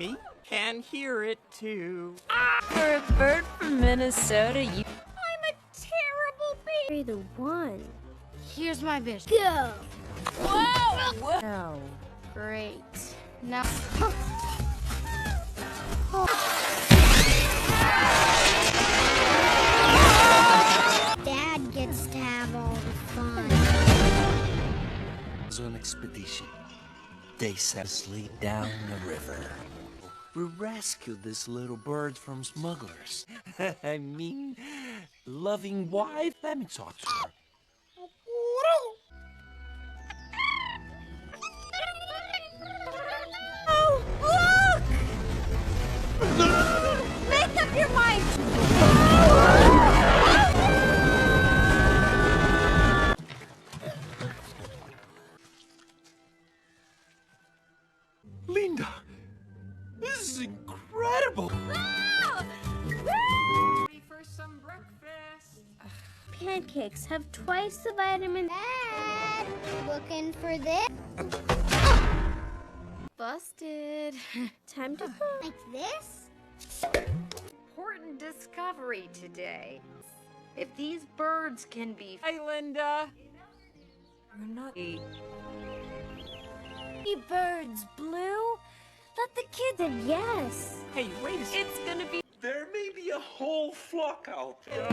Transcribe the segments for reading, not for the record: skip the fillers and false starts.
Me can hear it too. For a bird from Minnesota, you... I'm a terrible baby. You're the one. Here's my vision. Go! Whoa! No. Great. Now... Dad gets to have all the fun. On expedition. They set asleep down the river. We rescued this little bird from smugglers. I mean, loving wife. Let me talk to her. Oh, look! Make up your mind! Linda, this is incredible. Ready for some breakfast? Pancakes have twice the vitamin. Dad, looking for this? Busted. Time to Like this? Important discovery today. If these birds can be... Hi, Linda. We're not... birds, Blue. Let the kids in. Yes. Hey, wait a second. It's gonna be... There may be a whole flock out there.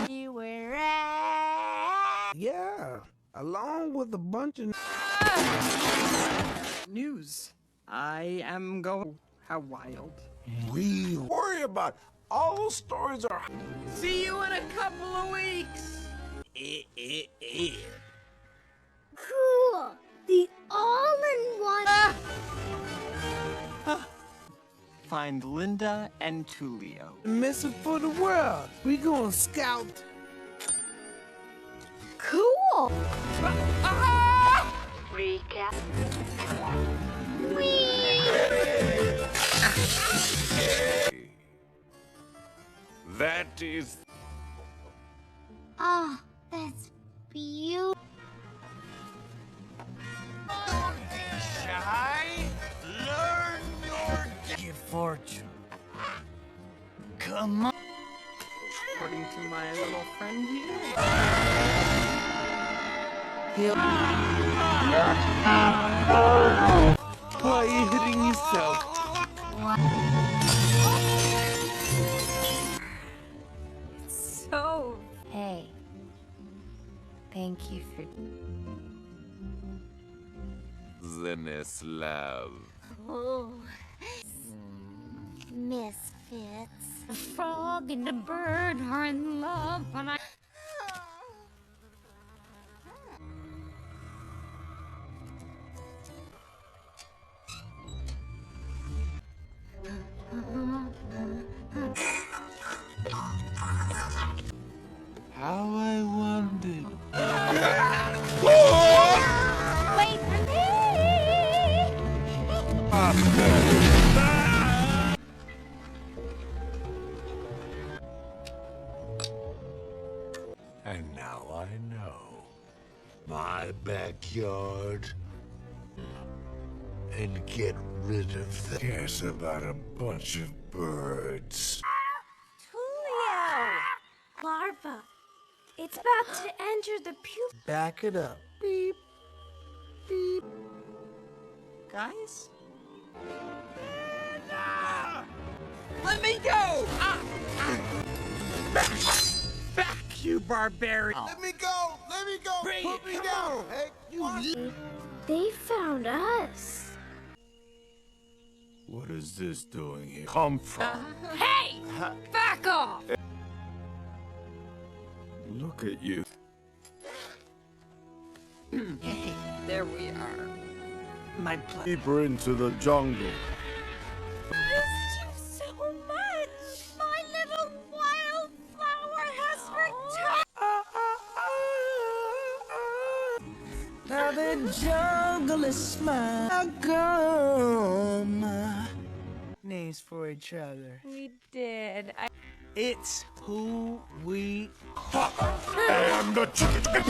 You were at... Yeah, along with a bunch of... News. I am going... How wild. We worry about all those stories are... See you in a couple of weeks. Cool. The all-in-one... Find Linda and Tulio. Miss it for the world. We gonna scout. Cool. Recap. That is... Ah, that's beautiful. Shy, learn your... Give fortune. Come on. According to my little friend here. Why are you hitting yourself? So... Hey. Thank you for... Zenislav. Oh. Misfits. The frog and the bird are in love, and I... How I wanted. Wait for me! And now I know my backyard and get rid of the cares about a bunch of birds. Tulio! Larva. It's about to enter the pupa. Back it up. Beep. Beep. Guys? Let me go! Back, you barbarian! Let me go! Let me go! Put me down! Hey, you... They found us. What is this doing here? Come from? Hey! Back off! Look at you. There we are. My plan. Deeper into the jungle. Missed you so much! My little wildflower has returned! Now the jungle is mine. Come. Names for each other. We did. It's who we And the chicken.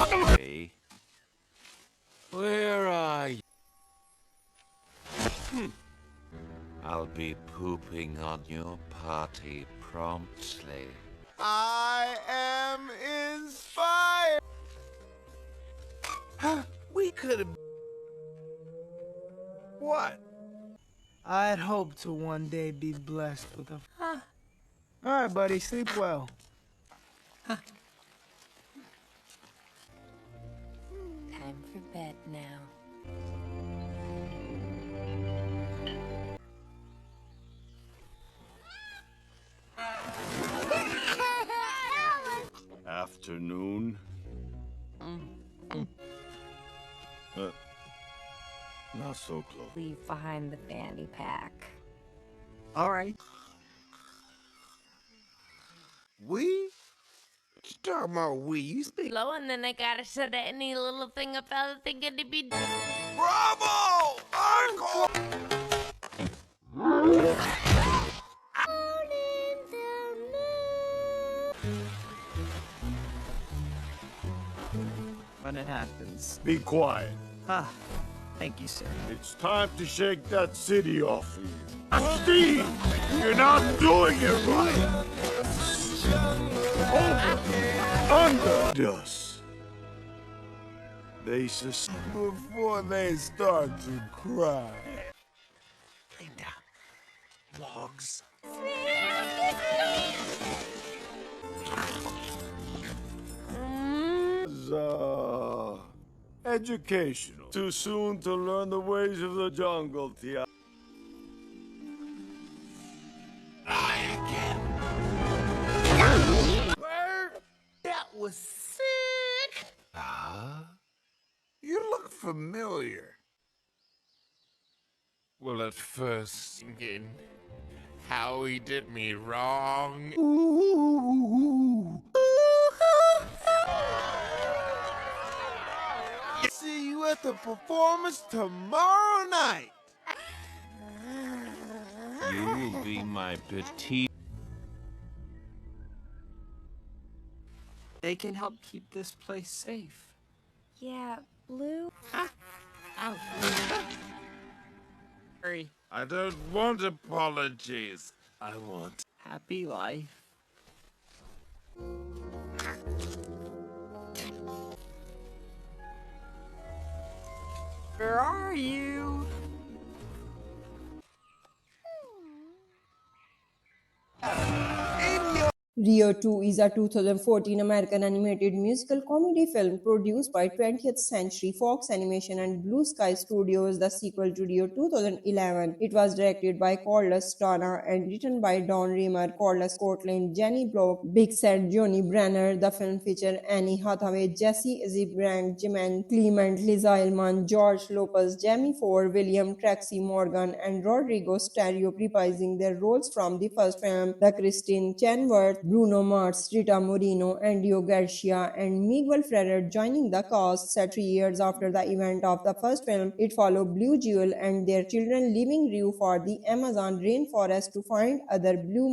Where are be pooping on your party promptly. I am inspired. We could have... What? I'd hope to one day be blessed with a... All right, buddy, sleep well. Time for bed now. Afternoon. Not so close. Leave behind the fanny pack. All right. We? Talking about we? You speak. Low, and then I gotta shut any little thing a fella thinking to be. Bravo! Encore! When it happens. Be quiet. Thank you, sir. It's time to shake that city off of you. Steve, you're not doing it right. Over, under us. They before they start to cry. Linda. Logs. Educational. Too soon to learn the ways of the jungle, Tia. Bird, that was sick. You look familiar. Well, at first, thinking how he did me wrong. See you at the performance tomorrow night. You will be my petite. They can help keep this place safe. Yeah, Blue. Ow. Hurry. I don't want apologies. I want... Happy life. Where are you? Rio 2 is a 2014 American animated musical comedy film produced by 20th Century Fox Animation and Blue Sky Studios, the sequel to Rio 2011. It was directed by Corliss Donna and written by Don Reamer, Corliss Courtland, Jenny Block, Big Set, Johnny Brenner. The film featured Annie Hathaway, Jesse Eisenberg, Jimen Clement, Liza Elman, George Lopez, Jamie Ford, William Tracy Morgan, and Rodrigo Stereo reprising their roles from the first film. The Christine Chenoweth, Bruno Mars, Rita Moreno, Andio Garcia, and Miguel Ferrer joining the cast. Set 3 years after the event of the first film, it followed Blue Jewel and their children leaving Rio for the Amazon rainforest to find other blue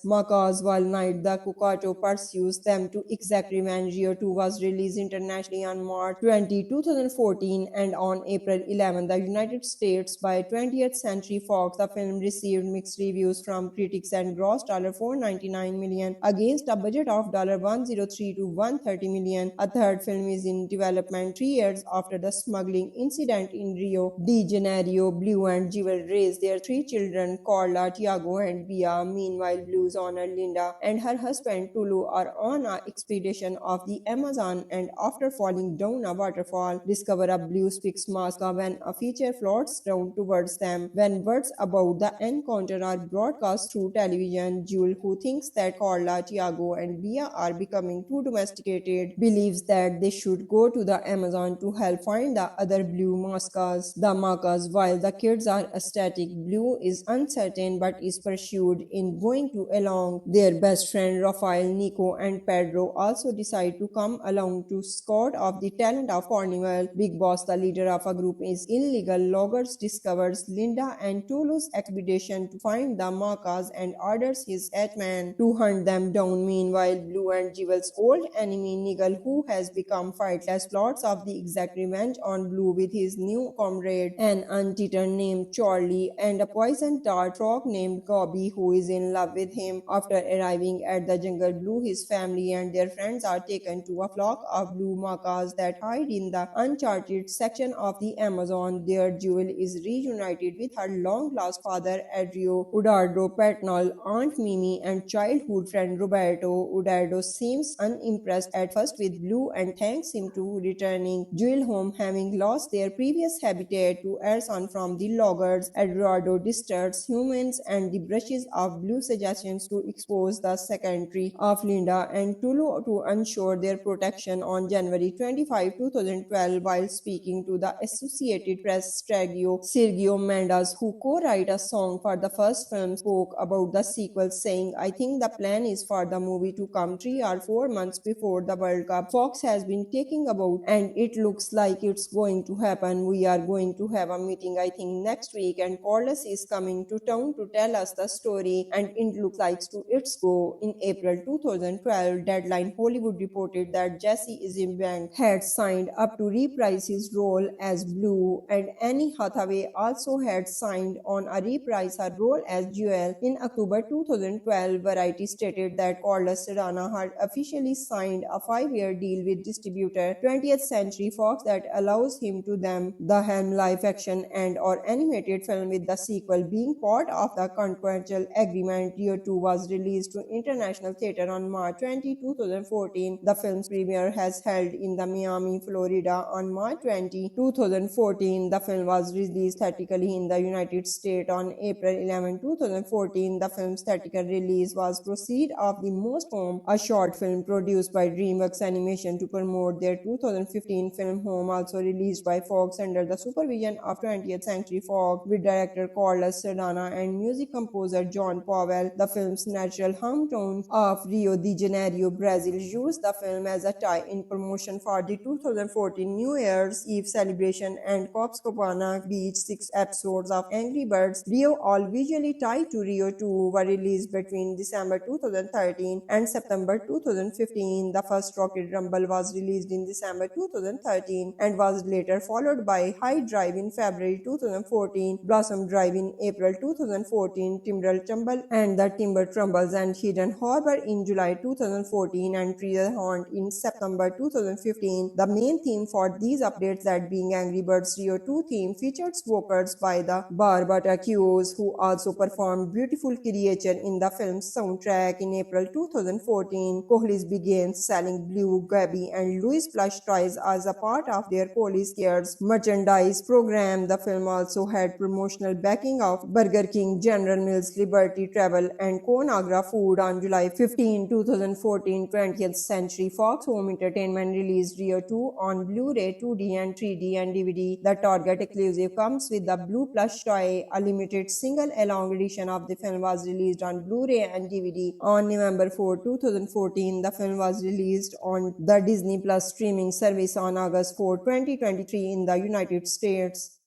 macaws while Night the Cucato pursues them to exact revenge. Rio 2 was released internationally on March 20, 2014 and on April 11, the United States by 20th Century Fox. The film received mixed reviews from critics and grossed $499 million against a budget of $103 to $130 million. A third film is in development 3 years after the smuggling incident in Rio de Janeiro. Blue and Jewel raised their 3 children, Carla, Tiago, and Bia. Meanwhile, Blue's owner Linda and her husband Tulu are on an expedition of the Amazon, and after falling down a waterfall, discover a blue fixed mask when a feature floats down towards them. When words about the encounter are broadcast through television, Jewel, who thinks that Carla, Tiago, and Bia are becoming too domesticated, believes that they should go to the Amazon to help find the other blue macas. While the kids are ecstatic, Blue is uncertain but is pursued in going to along. Their best friend Rafael, Nico, and Pedro also decide to come along to scout of the talent of Carnival. Big Boss, the leader of a group is illegal loggers, discovers Linda and Tulu's expedition to find the macas and orders his headman to hunt hunt them down. Meanwhile, Blue and Jewel's old enemy Nigel, who has become fightless, plots of the exact revenge on Blue with his new comrade, an anteater named Charlie, and a poison dart frog named Gobby, who is in love with him. After arriving at the jungle, Blue, his family, and their friends are taken to a flock of blue macas that hide in the uncharted section of the Amazon. There, Jewel is reunited with her long-lost father, Adrio, Udardo Patnal, Aunt Mimi, and childhood friend Roberto. Udardo seems unimpressed at first with Blue and thanks him to returning Jewel home, having lost their previous habitat to Ersan from the loggers. Eduardo disturbs humans and the brushes of Blue suggestions to expose the secretary of Linda and Tulu to ensure their protection. On January 25, 2012, while speaking to the Associated Press, Sergio Mendes, who co-wrote a song for the first film, spoke about the sequel, saying, "I think the plan is for the movie to come 3 or 4 months before the World Cup. Fox has been taking about and it looks like it's going to happen. We are going to have a meeting, I think, next week, and Corliss is coming to town to tell us the story, and it looks like it's go." In April 2012, Deadline Hollywood reported that Jesse Eisenberg had signed up to reprise his role as Blue, and Annie Hathaway also had signed on a reprise her role as Jewel. In October 2012, Variety stated that Corliss Serrano had officially signed a 5-year deal with distributor 20th Century Fox that allows him to them the helm live action and or animated film, with the sequel being part of the contractual agreement. Rio 2 was released to international theater on March 20, 2014. The film's premiere has held in the Miami, Florida on March 20, 2014. The film was released theatrically in the United States on April 11, 2014. The film's theatrical release was proceed of the Most Home, a short film produced by DreamWorks Animation to promote their 2015 film Home, also released by Fox under the supervision of 20th Century Fox, with director Carlos Sardana and music composer John Powell. The film's natural hometown of Rio de Janeiro, Brazil, used the film as a tie-in promotion for the 2014 New Year's Eve celebration, and Copacabana Beach 6 episodes of Angry Birds Rio, all visually tied to Rio 2, were released between December 2013 and September 2015. The first Rocket Rumble was released in December 2013 and was later followed by High Drive in February 2014, Blossom Drive in April 2014, Timber Tumble and the Timber Tumbles, and Hidden Harbor in July 2014, and Treasure Hunt in September 2015. The main theme for these updates, that being Angry Birds Rio 2 theme, features vocals by the Barbatacuos, who also performed Beautiful Creature in the film's soundtrack. In April 2014, Kohlis began selling Blue, Gabby, and Louis plush toys as a part of their Kohlis Cares merchandise program. The film also had promotional backing of Burger King, General Mills, Liberty Travel, and Conagra Food. On July 15, 2014, 20th Century Fox Home Entertainment released Rio 2 on Blu-ray, 2D and 3D and DVD. The Target exclusive comes with the Blue plush toy. A limited single-along edition of the film was released on Blu-ray and DVD. On November 4, 2014, the film was released on the Disney Plus streaming service on August 4, 2023 in the United States.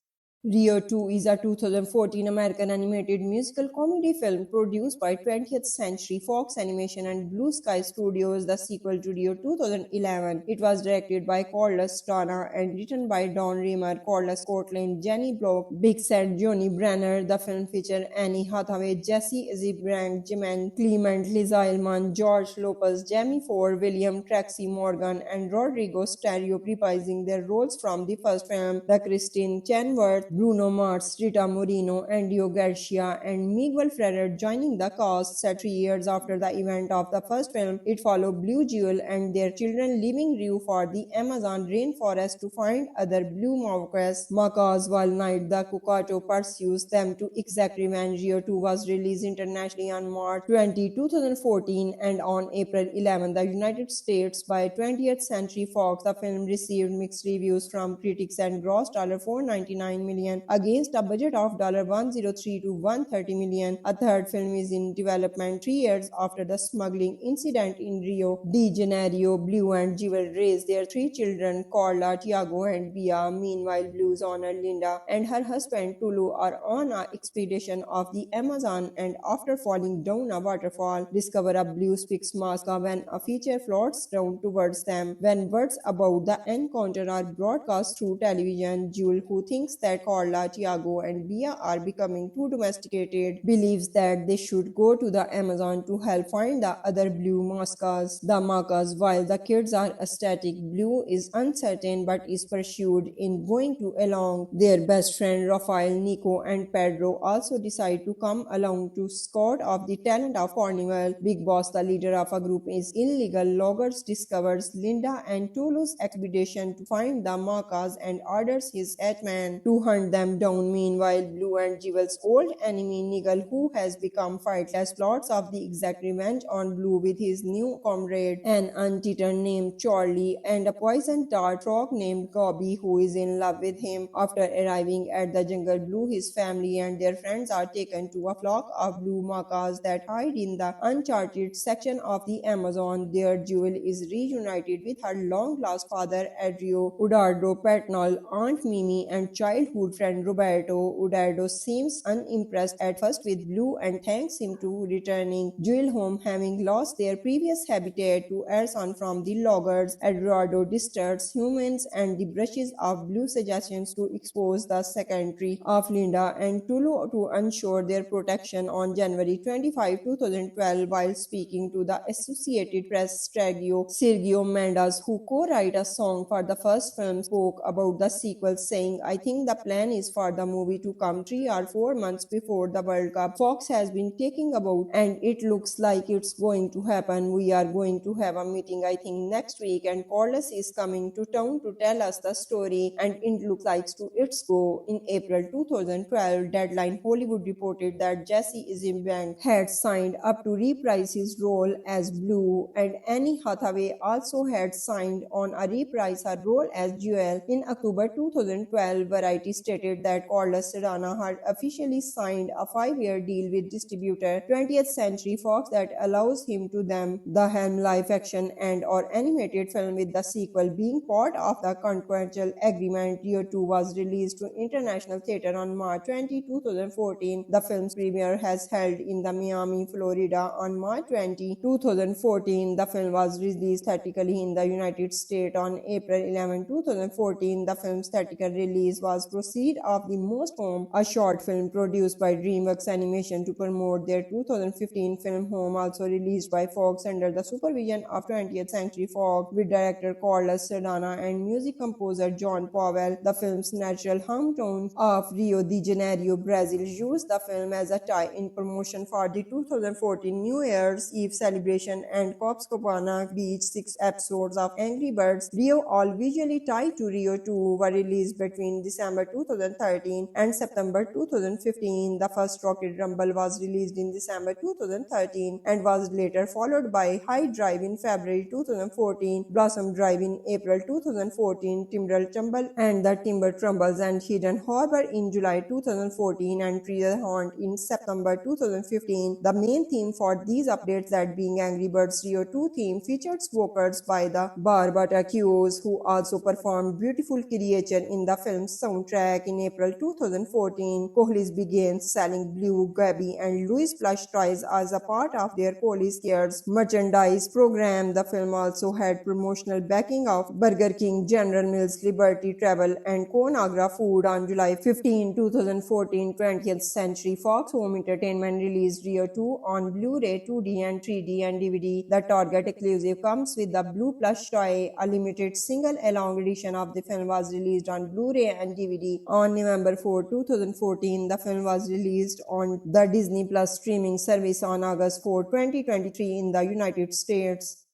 Rio 2 is a 2014 American animated musical comedy film produced by 20th Century Fox Animation and Blue Sky Studios, the sequel to Rio 2011. It was directed by Carlos Sardana and written by Don Raymer, Carlos Cortland, Jenny Block, Big Sad, Johnny Brenner. The film featured Annie Hathaway, Jesse Eisenberg, Jimen Clement, Liza Elman, George Lopez, Jamie Ford, William Tracy Morgan, and Rodrigo Stereo, reprising their roles from the first film. The Christine Chenworth, Bruno Mars, Rita Moreno, Andio Garcia, and Miguel Ferrer joining the cast. Set 3 years after the event of the first film, it followed Blue, Jewel, and their children leaving Rio for the Amazon rainforest to find other blue macas. While night, the Cucato pursues them to exact revenge. Rio 2 was released internationally on March 20, 2014, and on April 11, the United States by 20th Century Fox. The film received mixed reviews from critics and grossed $499 million million against a budget of $103 to $130 million. A third film is in development 3 years after the smuggling incident in Rio de Janeiro. Blue and Jewel raised their 3 children, Carla, Tiago, and Bia. Meanwhile, Blue's owner Linda and her husband Tulu are on an expedition of the Amazon, and after falling down a waterfall, discover a blue Spix mask when a feature floats down towards them. When words about the encounter are broadcast through television, Jewel, who thinks that Carla, Tiago, and Bia are becoming too domesticated, believes that they should go to the Amazon to help find the other blue mascas. The Macas, while the kids are ecstatic, Blue is uncertain but is pursued in going to along. Their best friend Rafael, Nico, and Pedro also decide to come along to scout of the talent of Carnival. Big Boss, the leader of a group is illegal loggers, discovers Linda and Tulu's expedition to find the Macas and orders his hitman to hunt them down. Meanwhile, Blue and Jewel's old enemy Nigel, who has become fightless, plots of the exact revenge on Blue with his new comrade, an anteater named Charlie, and a poison dart frog named Gobby, who is in love with him. After arriving at the jungle, Blue, his family, and their friends are taken to a flock of blue macas that hide in the uncharted section of the Amazon. There, Jewel is reunited with her long-lost father, Adrio, Udardo Patnal, Aunt Mimi, and childhood friend Roberto. Udardo seems unimpressed at first with Blue and thanks him to returning Jewel home, having lost their previous habitat to arson from the loggers. Eduardo disturbs humans and the brushes of Blue suggestions to expose the secretary of Linda and Tulu to ensure their protection. On January 25, 2012, while speaking to the Associated Press, Sergio Mendes, who co-wrote a song for the first film, spoke about the sequel, saying, "I think the plan is for the movie to come 3 or 4 months before the World Cup. Fox has been talking about, and it looks like it's going to happen. We are going to have a meeting, I think, next week, and Corliss is coming to town to tell us the story, and it looks like to it's go." In April 2012, Deadline Hollywood reported that Jesse Eisenberg had signed up to reprise his role as Blue, and Annie Hathaway also had signed on a reprise her role as Jewel. In October 2012, Variety stated that Corliss Serrano had officially signed a 5-year deal with distributor 20th Century Fox that allows him to them the helm live action and or animated film, with the sequel being part of the contractual agreement. Rio 2 was released to international theater on March 20, 2014. The film's premiere has held in the Miami, Florida on March 20, 2014. The film was released theatrically in the United States on April 11, 2014. The film's theatrical release was proceed of the Most Home, a short film produced by DreamWorks Animation to promote their 2015 film Home, also released by Fox under the supervision of 20th Century Fox, with director Carlos Serrano and music composer John Powell. The film's natural hometown of Rio de Janeiro, Brazil, used the film as a tie-in promotion for the 2014 New Year's Eve celebration, and Copacabana Beach. 6 episodes of Angry Birds Rio, all visually tied to Rio 2, were released between December 2013 and September 2015. The first Rocket Rumble was released in December 2013 and was later followed by High Drive in February 2014, Blossom Drive in April 2014, Timber Tumble and the Timber Tumbles, and Hidden Harbor in July 2014, and Treasure Hunt in September 2015. The main theme for these updates, that being Angry Birds Rio 2 theme, featured vocals by the Barbatacues, who also performed Beautiful Creature in the film's soundtrack. In April 2014, Kohli's began selling Blue, Gabby, and Louis plush toys as a part of their Kohli's Cares merchandise program. The film also had promotional backing of Burger King, General Mills, Liberty Travel, and Conagra Food. On July 15, 2014, 20th Century Fox Home Entertainment released Rio 2 on Blu-ray, 2D, and 3D and DVD. The Target exclusive comes with the Blue plush toy. A limited single-along edition of the film was released on Blu-ray and DVD. On November 4, 2014, the film was released on the Disney Plus streaming service on August 4, 2023 in the United States.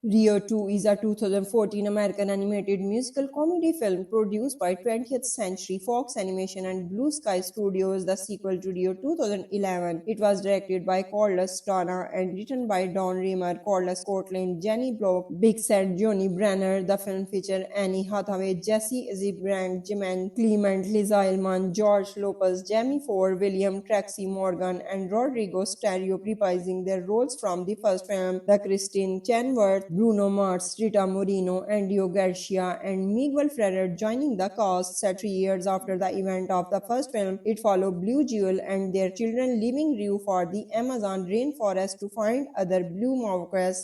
Rio 2 is a 2014 American animated musical comedy film produced by 20th Century Fox Animation and Blue Sky Studios, the sequel to Rio 2011. It was directed by Carlos Strana and written by Don Raymer, Carlos Courtland, Jenny Block, Big Sad, Johnny Brenner. The film featured Annie Hathaway, Jesse Eisenberg, Jimen Clement, Liza Ilman, George Lopez, Jamie Ford, William Tracy Morgan, and Rodrigo Stereo reprising their roles from the first film. The Christine Chenoweth, Bruno Mars, Rita Moreno, Andio Garcia, and Miguel Ferrer joining the cast. Set 3 years after the event of the first film, it followed Blue Jewel and their children leaving Rio for the Amazon rainforest to find other blue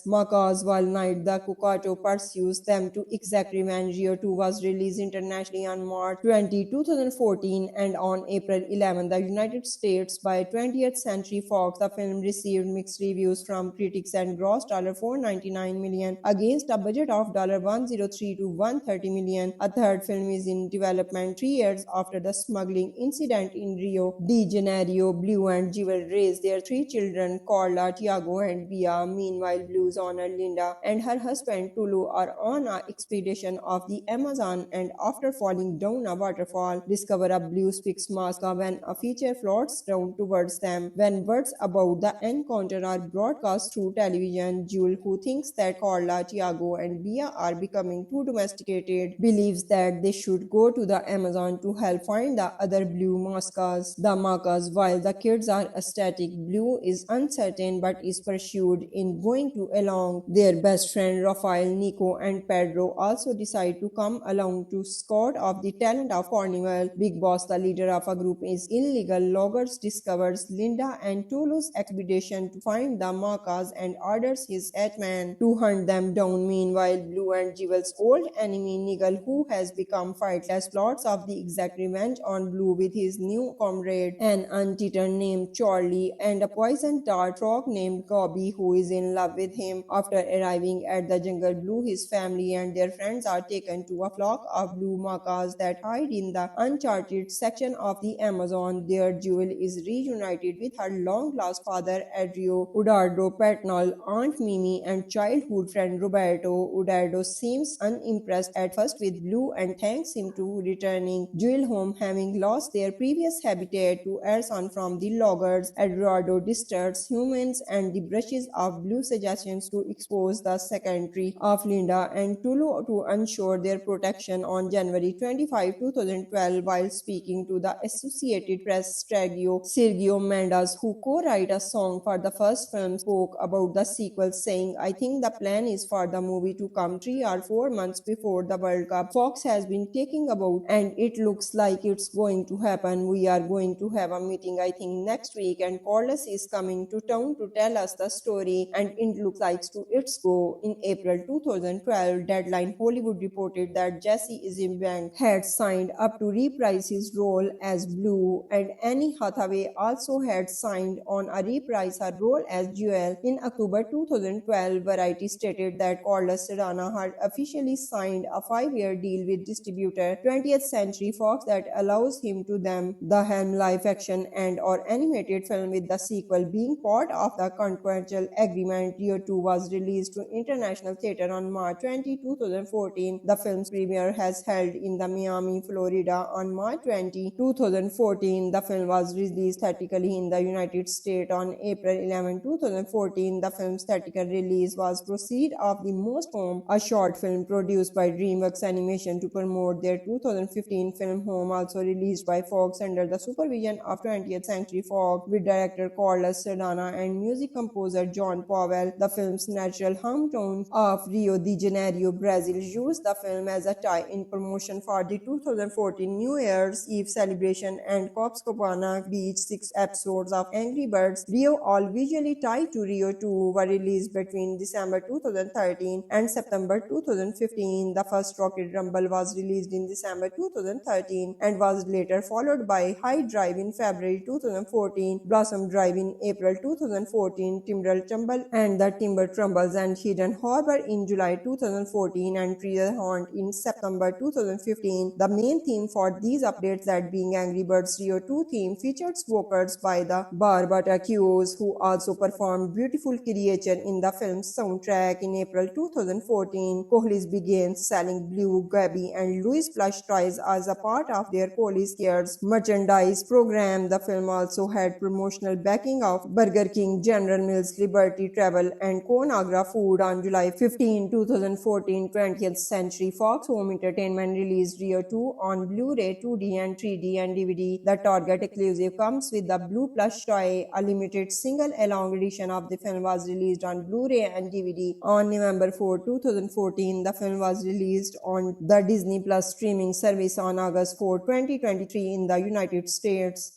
macaws while Night the Cucato pursues them to exact revenge. Rio 2 was released internationally on March 20, 2014 and on April 11, the United States by 20th Century Fox. The film received mixed reviews from critics and grossed $499 million against a budget of $103 to $130 million. A third film is in development 3 years after the smuggling incident in Rio de Janeiro. Blue and Jewel raised their 3 children, Carla, Tiago, and Bia. Meanwhile, Blue's owner Linda and her husband Tulu are on an expedition of the Amazon, and after falling down a waterfall, discover a Blue's fixed mask when a feature floats down towards them. When words about the encounter are broadcast through television, Jewel, who thinks that Carla, Tiago, and Bia are becoming too domesticated, believes that they should go to the Amazon to help find the other blue macas. While the kids are ecstatic, Blue is uncertain but is pursued in going to along. Their best friend Rafael, Nico, and Pedro also decide to come along to scout of the talent of Carnival. Big Boss, the leader of a group, is illegal loggers, discovers Linda and Tulu's expedition to find the macas and orders his hitman to hunt them down. Meanwhile, Blue and Jewel's old enemy Nigel, who has become fightless, plots of the exact revenge on Blue with his new comrade, an anteater named Charlie, and a poison dart frog named Gobby, who is in love with him. After arriving at the jungle, Blue, his family, and their friends are taken to a flock of blue macas that hide in the uncharted section of the Amazon. There, Jewel is reunited with her long-lost father, Adrio, Udardo Patnal, Aunt Mimi, and childhood friend Roberto. Udardo seems unimpressed at first with Blue and thanks him to returning Jewel home, having lost their previous habitat to arson from the loggers. Eduardo disturbs humans and the brushes of Blue suggestions to expose the secretary of Linda and Tulu to ensure their protection. On January 25, 2012, while speaking to the Associated Press, Sergio Mendes, who co-wrote a song for the first film, spoke about the sequel, saying, "I think the plan is for the movie to come 3 or 4 months before the World Cup. Fox has been taking about and it looks like it's going to happen. We are going to have a meeting, I think, next week, and Corliss is coming to town to tell us the story, and it looks like to its go." In April 2012, Deadline Hollywood reported that Jesse Eisenberg had signed up to reprise his role as Blue, and Annie Hathaway also had signed on a reprise her role as Jewel. In October 2012, Variety stated that Corliss Serrano had officially signed a 5-year deal with distributor 20th Century Fox that allows him to them the helm live action and or animated film, with the sequel being part of the contractual agreement. Rio 2 was released to international theater on March 20, 2014. The film's premiere has held in the Miami, Florida on March 20, 2014. The film was released theatrically in the United States on April 11, 2014. The film's theatrical release was Proceed of the Most Home, a short film produced by DreamWorks Animation to promote their 2015 film Home, also released by Fox under the supervision of 20th Century Fox, with director Carlos Sardana and music composer John Powell. The film's natural hometown of Rio de Janeiro, Brazil, used the film as a tie-in promotion for the 2014 New Year's Eve celebration, and Copacabana Beach. 6 episodes of Angry Birds Rio, all visually tied to Rio 2, were released between December 2013 and September 2015. The first Rocket Rumble was released in December 2013 and was later followed by High Drive in February 2014, Blossom Drive in April 2014, Timber Tumble and the Timber Tumbles, and Hidden Harbor in July 2014, and Treasure Hunt in September 2015. The main theme for these updates, that being Angry Birds Rio 2 theme, featured vocals by the Barbara Hughes, who also performed Beautiful Creature in the film's soundtrack. back in April 2014. Kohli's began selling Blue, Gabby, and Louis plush toys as a part of their Kohli's Cares merchandise program. The film also had promotional backing of Burger King, General Mills, Liberty Travel, and Conagra Food. On July 15, 2014, 20th Century Fox Home Entertainment released Rio 2 on Blu-ray, 2D and 3D and DVD. The Target exclusive comes with the Blue plush toy. A limited single-along edition of the film was released on Blu-ray and DVD. On November 4, 2014, the film was released on the Disney Plus streaming service on August 4, 2023 in the United States.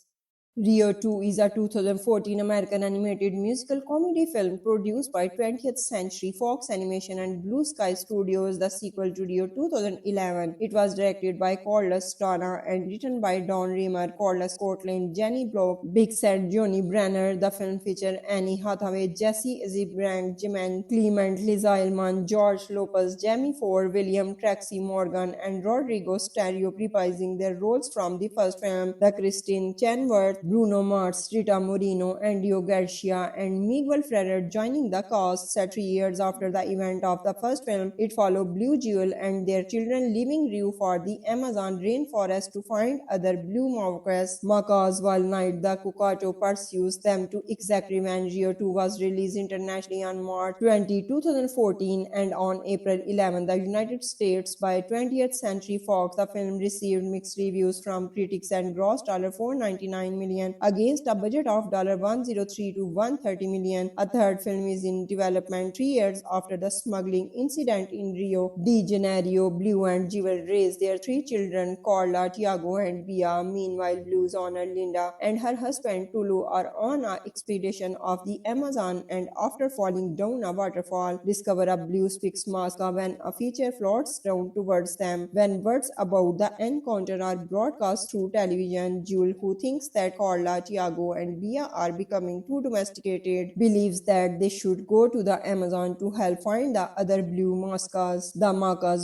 Rio 2 is a 2014 American animated musical comedy film produced by 20th Century Fox Animation and Blue Sky Studios, the sequel to Rio 2011. It was directed by Carlos Dana and written by Don Reamer, Carlos Scotland, Jenny Block, Big Set, Johnny Brenner. The film featured Annie Hathaway, Jesse Eisenberg, Jimen Clement, Liza Elman, George Lopez, Jamie Ford, William Tracy Morgan, and Rodrigo Stereo reprising their roles from the first film. The Christine Chenoweth, Bruno Mars, Rita Moreno, Andio Garcia, and Miguel Ferrer joining the cast. Set 3 years after the event of the first film, it followed Blue Jewel and their children leaving Rio for the Amazon rainforest to find other blue macaws while Night the Cucato pursues them to exact revenge. Rio 2 was released internationally on March 20, 2014 and on April 11, the United States by 20th Century Fox. The film received mixed reviews from critics and grossed $499 million against a budget of $103 to $130 million. A third film is in development 3 years after the smuggling incident in Rio de Janeiro. Blue and Jewel raised their 3 children, Carla, Tiago, and Bia. Meanwhile, Blue's owner Linda and her husband Tulu are on an expedition of the Amazon and after falling down a waterfall, discover a blue fixed mask when a feature floats down towards them. When words about the encounter are broadcast through television, Jewel, who thinks that Carla, Tiago, and Bia are becoming too domesticated, believes that they should go to the Amazon to help find the other blue macas.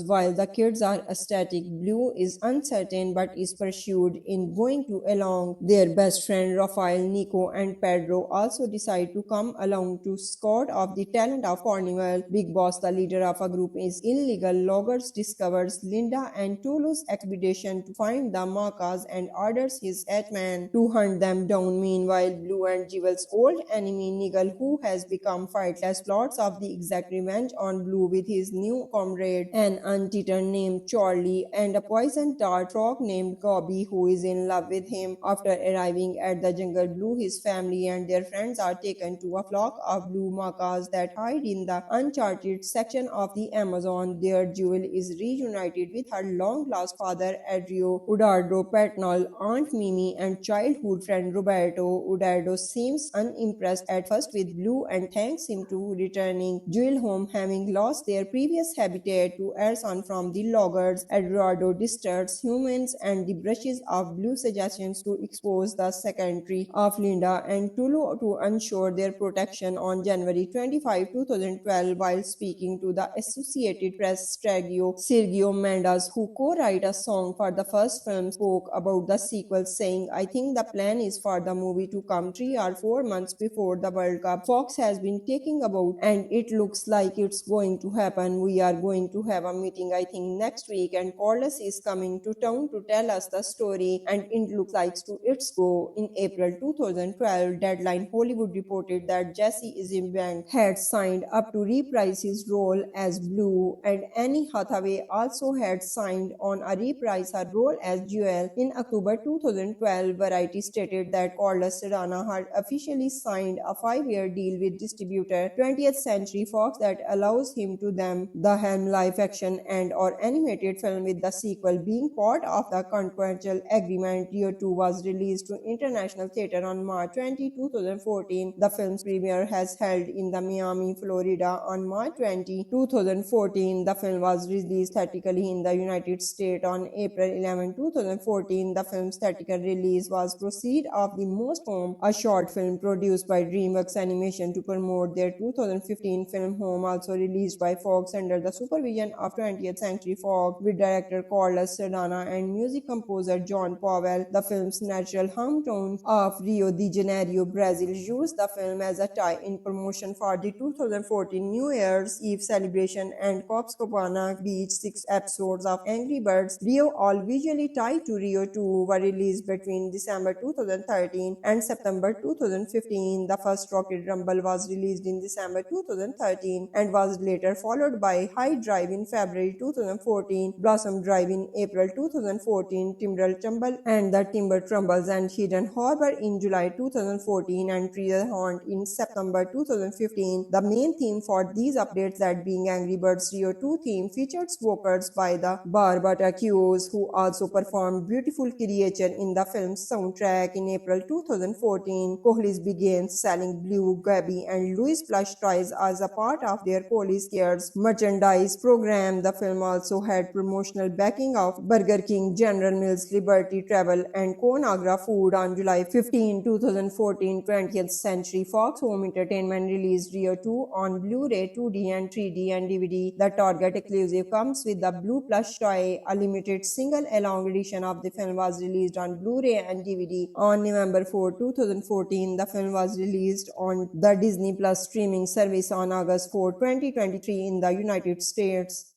While the kids are ecstatic, Blue is uncertain but is pursued in going to along. Their best friend Rafael, Nico, and Pedro also decide to come along to scout of the talent of Carnival. Big Boss, the leader of a group is illegal loggers, discovers Linda and Tulu's expedition to find the macas and orders his hitman to hunt them down. Meanwhile, Blue and Jewel's old enemy Nigel, who has become fightless, plots of the exact revenge on Blue with his new comrade, an anteater named Charlie, and a poison dart frog named Gobby, who is in love with him. After arriving at the jungle, Blue, his family, and their friends are taken to a flock of blue macas that hide in the uncharted section of the Amazon. There, Jewel is reunited with her long-lost father, Adrio, Udardo Patnal, Aunt Mimi, and childhood friend Roberto. Udardo seems unimpressed at first with Blue and thanks him to returning Jewel home, having lost their previous habitat to arson from the loggers. Eduardo disturbs humans and the brushes of Blue suggestions to expose the secretary of Linda and Tulu to ensure their protection. On January 25, 2012, while speaking to the Associated Press, Sergio Mendes, who co-wrote a song for the first film, spoke about the sequel, saying, "I think the plan is for the movie to come 3 or 4 months before the World Cup. Fox has been taking about and it looks like it's going to happen. We are going to have a meeting, I think, next week, and Carlos is coming to town to tell us the story, and it looks like it's go." In April 2012, Deadline Hollywood reported that Jesse Eisenberg had signed up to reprise his role as Blue, and Annie Hathaway also had signed on a reprise her role as Jewel. In October 2012, Variety stated that Carlos Serrano had officially signed a 5-year deal with distributor 20th Century Fox that allows him to them the helm live action and or animated film, with the sequel being part of the contractual agreement. Rio 2 was released to international theater on March 20, 2014. The film's premiere has held in the Miami, Florida on March 20, 2014. The film was released theatrically in the United States on April 11, 2014. The film's theatrical release was Seed of the Most Home, a short film produced by DreamWorks Animation to promote their 2015 film Home, also released by Fox under the supervision of 20th Century Fox, with director Carlos Sardana and music composer John Powell. The film's natural hometown of Rio de Janeiro, Brazil, used the film as a tie-in promotion for the 2014 New Year's Eve celebration, and Copacabana Beach. 6 episodes of Angry Birds Rio, all visually tied to Rio 2, were released between December 2013 and September 2015. The first Rocket Rumble was released in December 2013 and was later followed by High Drive in February 2014, Blossom Drive in April 2014, Timber Tumble and the Timber Tumbles, and Hidden Harbor in July 2014, and Treasure Hunt in September 2015. The main theme for these updates, that being Angry Birds Rio 2 theme, featured vocals by the Barbatacuos, who also performed Beautiful Creature in the film's soundtrack. In April 2014, Kohli's began selling Blue, Gabby, and Louis plush toys as a part of their Kohli's Cares merchandise program. The film also had promotional backing of Burger King, General Mills, Liberty Travel, and Conagra Food. On July 15, 2014, 20th Century Fox Home Entertainment released Rio 2 on Blu-ray, 2D and 3D and DVD. The Target exclusive comes with the Blue plush toy. A limited single-along edition of the film was released on Blu-ray and DVD. On November 4, 2014, the film was released on the Disney Plus streaming service on August 4, 2023 in the United States.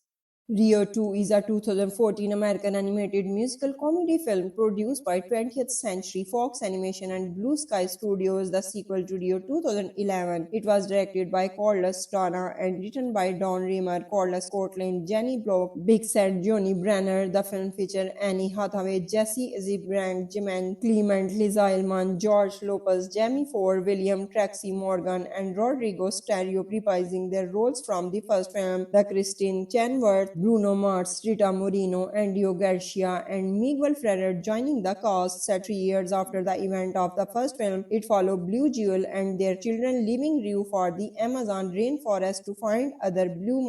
Rio 2 is a 2014 American animated musical comedy film produced by 20th Century Fox Animation and Blue Sky Studios, the sequel to Rio 2011. It was directed by Carlos Sardana and written by Don Raymer, Carlos Courtland, Jenny Block, Big Sad, Johnny Brenner. The film featured Annie Hathaway, Jesse Eisenberg, Jimen Clement, Liz Ullmann, George Lopez, Jamie Ford, William Tracy Morgan, and Rodrigo Stereo, reprising their roles from the first film. The Christine Chenoweth, Bruno Mars, Rita Moreno, Andio Garcia, and Miguel Ferrer joining the cast. Set 3 years after the event of the first film, it followed Blue Jewel and their children leaving Rio for the Amazon rainforest to find other blue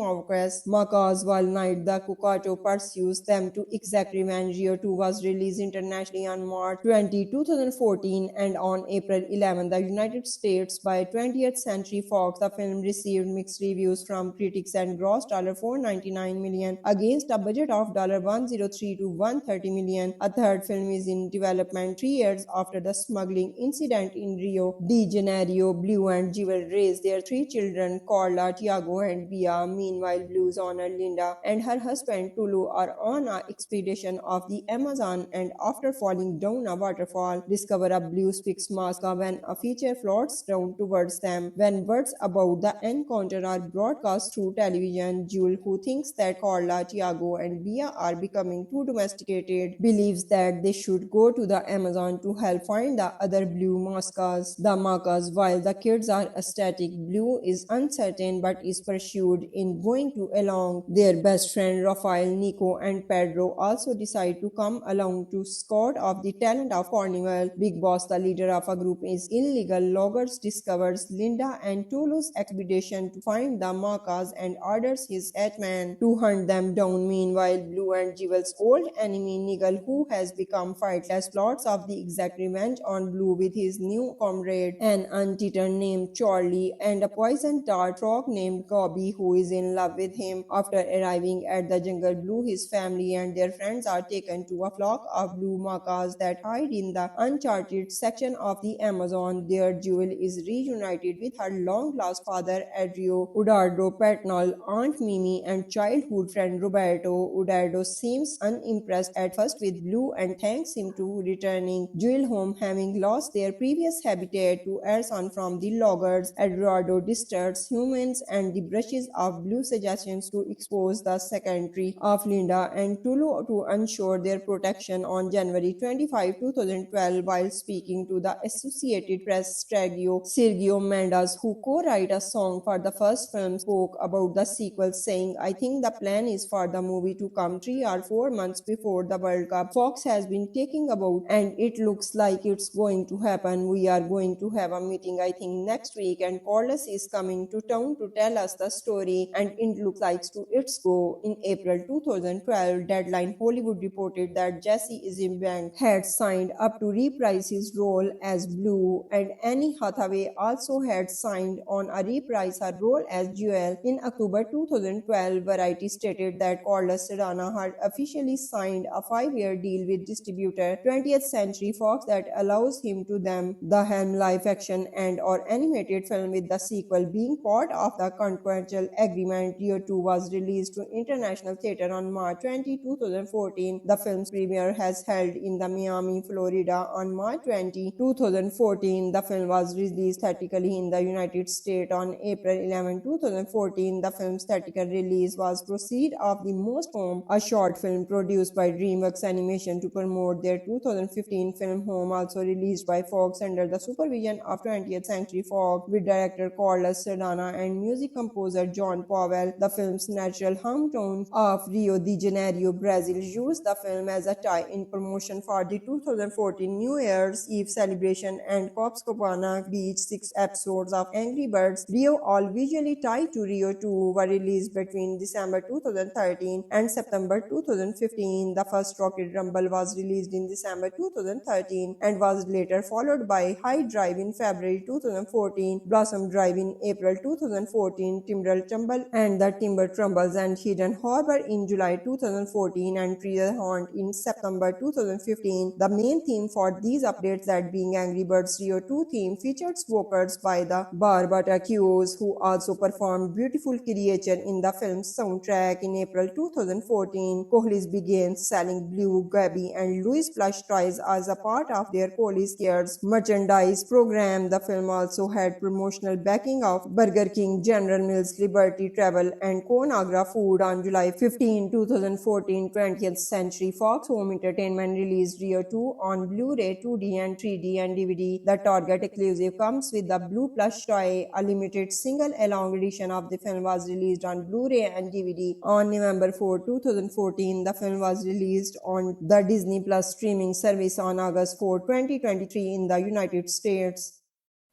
macaws while Night the Cucato pursues them to exact revenge. Rio 2 was released internationally on March 20, 2014 and on April 11, the United States by 20th Century Fox. The film received mixed reviews from critics and grossed $499 million against a budget of $103 to $130 million. A third film is in development 3 years after the smuggling incident in Rio de Janeiro. Blue and Jewel raised their 3 children, Carla, Tiago, and Bia. Meanwhile, Blue's owner Linda and her husband Tulu are on an expedition of the Amazon, and after falling down a waterfall, discover a blue Spix mask when a feature floats down towards them. When words about the encounter are broadcast through television, Jewel, who thinks that Carla, Tiago, and Bia are becoming too domesticated, believes that they should go to the Amazon to help find the other blue macas. While the kids are ecstatic, Blue is uncertain but is pursued in going to along. Their best friend Rafael, Nico, and Pedro also decide to come along to scout of the talent of Carnival. Big Boss, the leader of a group is illegal loggers, discovers Linda and Tulu's expedition to find the macas and orders his hitman to hunt them down. Meanwhile, Blue and Jewel's old enemy Nigel, who has become fightless, plots of the exact revenge on Blue with his new comrade, an anteater named Charlie, and a poison dart frog named Gobby, who is in love with him. After arriving at the jungle, Blue, his family, and their friends are taken to a flock of blue macas that hide in the uncharted section of the Amazon. There, Jewel is reunited with her long-lost father, Adrio, Udardo Patnal, Aunt Mimi, and childhood friend Roberto. Udardo seems unimpressed at first with Blue and thanks him to returning Jewel home, having lost their previous habitat to arson from the loggers. Eduardo disturbs humans and the brushes of Blue suggestions to expose the secretary of Linda and Tulu to ensure their protection. On January 25, 2012, while speaking to the Associated Press, Sergio Mendes, who co-wrote a song for the first film, spoke about the sequel, saying, "I think the plan plan is for the movie to come 3 or 4 months before the World Cup. Fox has been taking about, and it looks like it's going to happen. We are going to have a meeting, I think, next week, and Corliss is coming to town to tell us the story, and it looks like to its go. In April 2012, Deadline Hollywood reported that Jesse Eisenberg had signed up to reprise his role as Blue, and Annie Hathaway also had signed on a reprise her role as Jewel. In October 2012, Variety stated that Corliss Serrano had officially signed a 5-year deal with distributor 20th Century Fox that allows him to them the Helm live action and or animated film, with the sequel being part of the contractual agreement. Rio 2 was released to international theater on March 20, 2014. The film's premiere has held in the Miami, Florida on March 20, 2014. The film was released theatrically in the United States on April 11, 2014. The film's theatrical release was proceed of the Most Home, a short film produced by DreamWorks Animation to promote their 2015 film Home, also released by Fox under the supervision of 20th Century Fox, with director Corliss Serrano and music composer John Powell. The film's natural hometown of Rio de Janeiro, Brazil, used the film as a tie-in promotion for the 2014 New Year's Eve celebration, and Copacabana Beach. 6 episodes of Angry Birds Rio, all visually tied to Rio 2, were released between December 2013 and September 2015. The first Rocket Rumble was released in December 2013 and was later followed by High Drive in February 2014, Blossom Drive in April 2014, Timber Tumble and the Timber Tumbles, and Hidden Harbor in July 2014, and Treasure Hunt in September 2015. The main theme for these updates, that being Angry Birds Rio 2 theme, featured vocals by the Barbatakos, who also performed Beautiful Creature in the film's soundtrack. In April 2014, Kohli's began selling Blue, Gabby, and Louis plush toys as a part of their Kohli's Cares merchandise program. The film also had promotional backing of Burger King, General Mills, Liberty Travel, and Conagra Food. On July 15, 2014, 20th Century Fox Home Entertainment released Rio 2 on Blu-ray, 2D, and 3D and DVD. The Target exclusive comes with the Blue plush toy. A limited single-along edition of the film was released on Blu-ray and DVD. On November 4, 2014, the film was released on the Disney Plus streaming service on August 4, 2023 in the United States.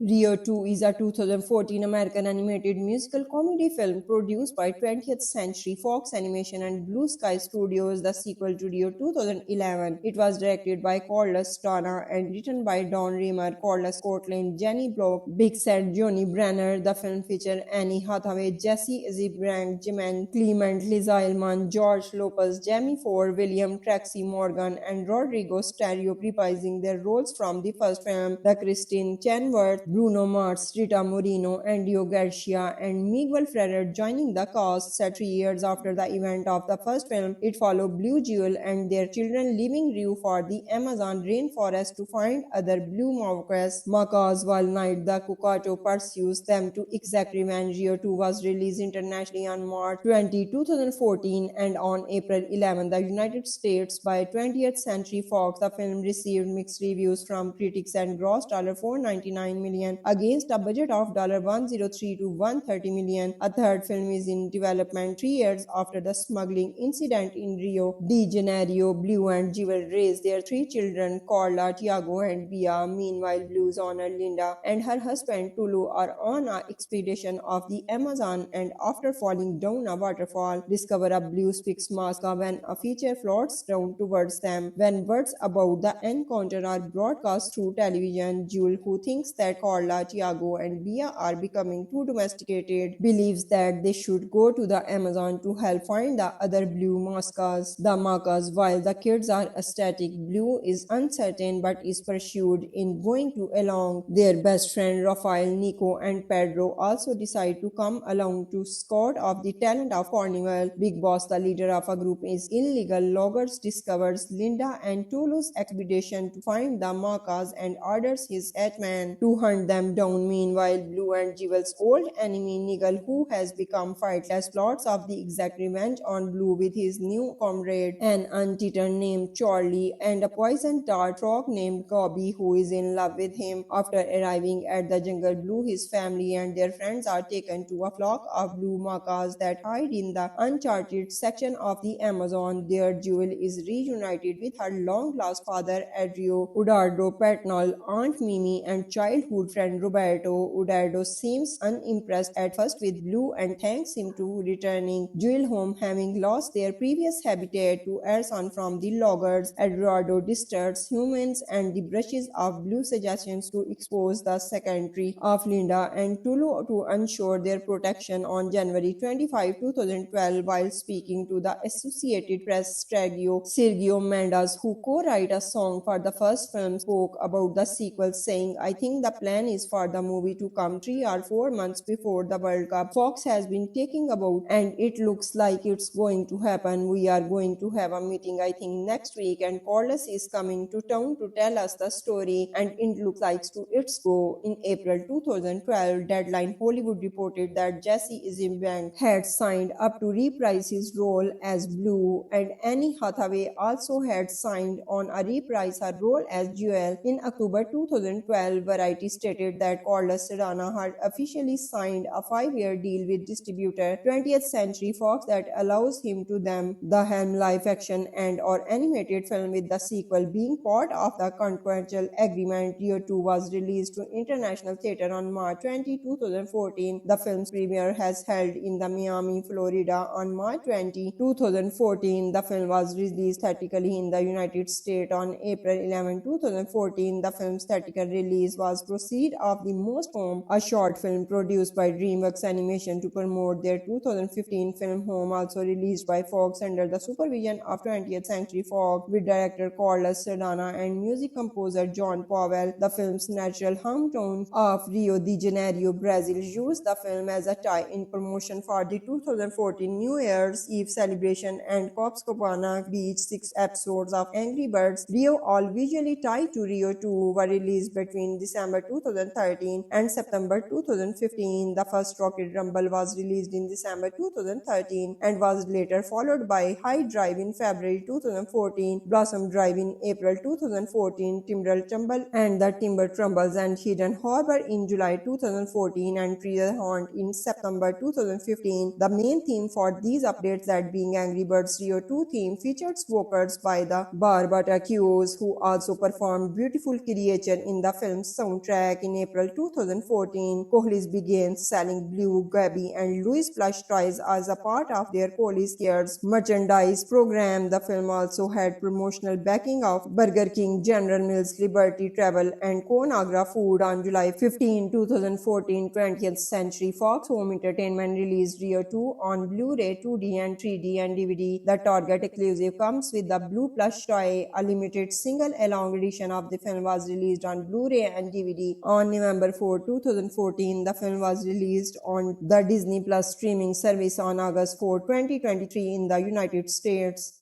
Rio 2 is a 2014 American animated musical comedy film produced by 20th Century Fox Animation and Blue Sky Studios, the sequel to Rio 2011. It was directed by Corliss Serrano and written by Don Remer, Corliss Courtland, Jenny Block, Big Sad, Johnny Brenner. The film featured Annie Hathaway, Jesse Eisenberg, Jimen Clement, Liza Elman, George Lopez, Jamie Ford, William Tracy Morgan, and Rodrigo Stereo reprising their roles from the first film. The Christine Chenworth, Bruno Mars, Rita Moreno, Andio Garcia, and Miguel Ferrer joining the cast. Set 3 years after the event of the first film, it followed Blue Jewel and their children leaving Rio for the Amazon rainforest to find other blue macaws while Night the Cucato pursues them to exact revenge. Rio 2 was released internationally on March 20, 2014 and on April 11, the United States by 20th Century Fox. The film received mixed reviews from critics and grossed $499 million against a budget of $103 to $130 million. A third film is in development 3 years after the smuggling incident in Rio de Janeiro. Blue and Jewel raised their 3 children, Carla, Tiago, and Bia. Meanwhile, Blue's owner Linda and her husband Tulu are on an expedition of the Amazon, and after falling down a waterfall, discover a blue fixed mask when a feature floats down towards them. When words about the encounter are broadcast through television, Jewel, who thinks that Carla, Tiago, and Bia are becoming too domesticated, believes that they should go to the Amazon to help find the other blue macas. While the kids are ecstatic, Blue is uncertain but is pursued in going to along. Their best friend Rafael, Nico, and Pedro also decide to come along to scout of the talent of Carnival. Big Boss, the leader of a group, is illegal loggers, discovers Linda and Tulu's expedition to find the macas and orders his hitman to hunt hunt them down. Meanwhile, Blue and Jewel's old enemy Nigel, who has become fightless, plots of the exact revenge on Blue with his new comrade, an ant-eater named Charlie, and a poison dart frog named Gobby, who is in love with him. After arriving at the jungle, Blue, his family, and their friends are taken to a flock of blue macaws that hide in the uncharted section of the Amazon. There, Jewel is reunited with her long-lost father, Adrio Udardo Patnal, Aunt Mimi, and childhood friend Roberto. Udardo seems unimpressed at first with Blue and thanks him to returning Jewel home, having lost their previous habitat to Ersan from the loggers. Eduardo disturbs humans and the brushes of Blue suggestions to expose the secretary of Linda and Tulu to ensure their protection. On January 25, 2012, while speaking to the Associated Press, Sergio Mendes, who co-wrote a song for the first film, spoke about the sequel, saying, "I think the plan is for the movie to come 3 or 4 months before the World Cup. Fox has been taking about and it looks like it's going to happen. We are going to have a meeting, I think, next week, and Corliss is coming to town to tell us the story, and it looks like to it's go." In April 2012, Deadline Hollywood reported that Jesse Eisenberg had signed up to reprise his role as Blue, and Annie Hathaway also had signed on a reprise her role as Jewel. In October 2012, Variety stated that Corliss Serrano had officially signed a 5-year deal with distributor 20th Century Fox that allows him to them the helm live action and or animated film, with the sequel being part of the contractual agreement. Rio 2 was released to international theater on March 20, 2014. The film's premiere has held in the Miami, Florida on March 20, 2014. The film was released theatrically in the United States on April 11, 2014. The film's theatrical release was proceed of the Most Home, a short film produced by DreamWorks Animation to promote their 2015 film Home, also released by Fox under the supervision of 20th Century Fox, with director Carlos Sardana and music composer John Powell. The film's natural hometown of Rio de Janeiro, Brazil, used the film as a tie-in promotion for the 2014 New Year's Eve celebration, and Copacabana Beach. 6 episodes of Angry Birds Rio, all visually tied to Rio 2, were released between December 2013 and September 2015. The first Rocket Rumble was released in December 2013 and was later followed by High Drive in February 2014, Blossom Drive in April 2014, Timber Tumble and the Timber Tumbles, and Hidden Harbor in July 2014, and Treasure Hunt in September 2015. The main theme for these updates, that being Angry Birds Rio 2 theme, featured vocals by the Barbara Hughes, who also performed Beautiful Creature in the film's soundtrack. In April 2014, Kohli's began selling Blue, Gabby, and Louis plush toys as a part of their Kohli's Cares merchandise program. The film also had promotional backing of Burger King, General Mills, Liberty Travel, and Conagra Food. On July 15, 2014, 20th Century Fox Home Entertainment released Rio 2 on Blu-ray, 2D, and 3D and DVD. The Target exclusive comes with the Blue plush toy. A limited single-along edition of the film was released on Blu-ray and DVD. On November 4, 2014, the film was released on the Disney Plus streaming service on August 4, 2023 in the United States.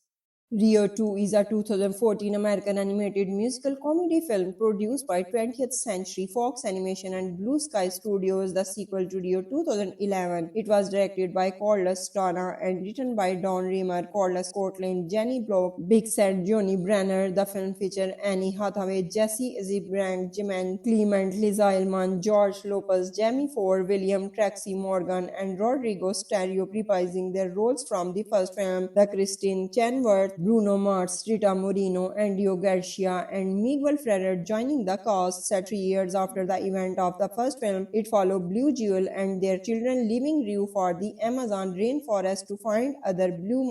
Rio 2 is a 2014 American animated musical comedy film produced by 20th Century Fox Animation and Blue Sky Studios, the sequel to Rio 2011. It was directed by Carlos Donna and written by Don Reamer, Carlos Cortland, Jenny Block, Big Sad, Johnny Brenner. The film featured Annie Hathaway, Jesse Eisenberg, Jimen Clement, Liza Elman, George Lopez, Jamie Ford, William Tracy Morgan, and Rodrigo Stereo reprising their roles from the first film. The Christine Chenworth, Bruno Mars, Rita Moreno, Andio Garcia, and Miguel Ferrer joining the cast. Set 3 years after the event of the first film, it followed Blue, Jewel, and their children leaving Rio for the Amazon rainforest to find other blue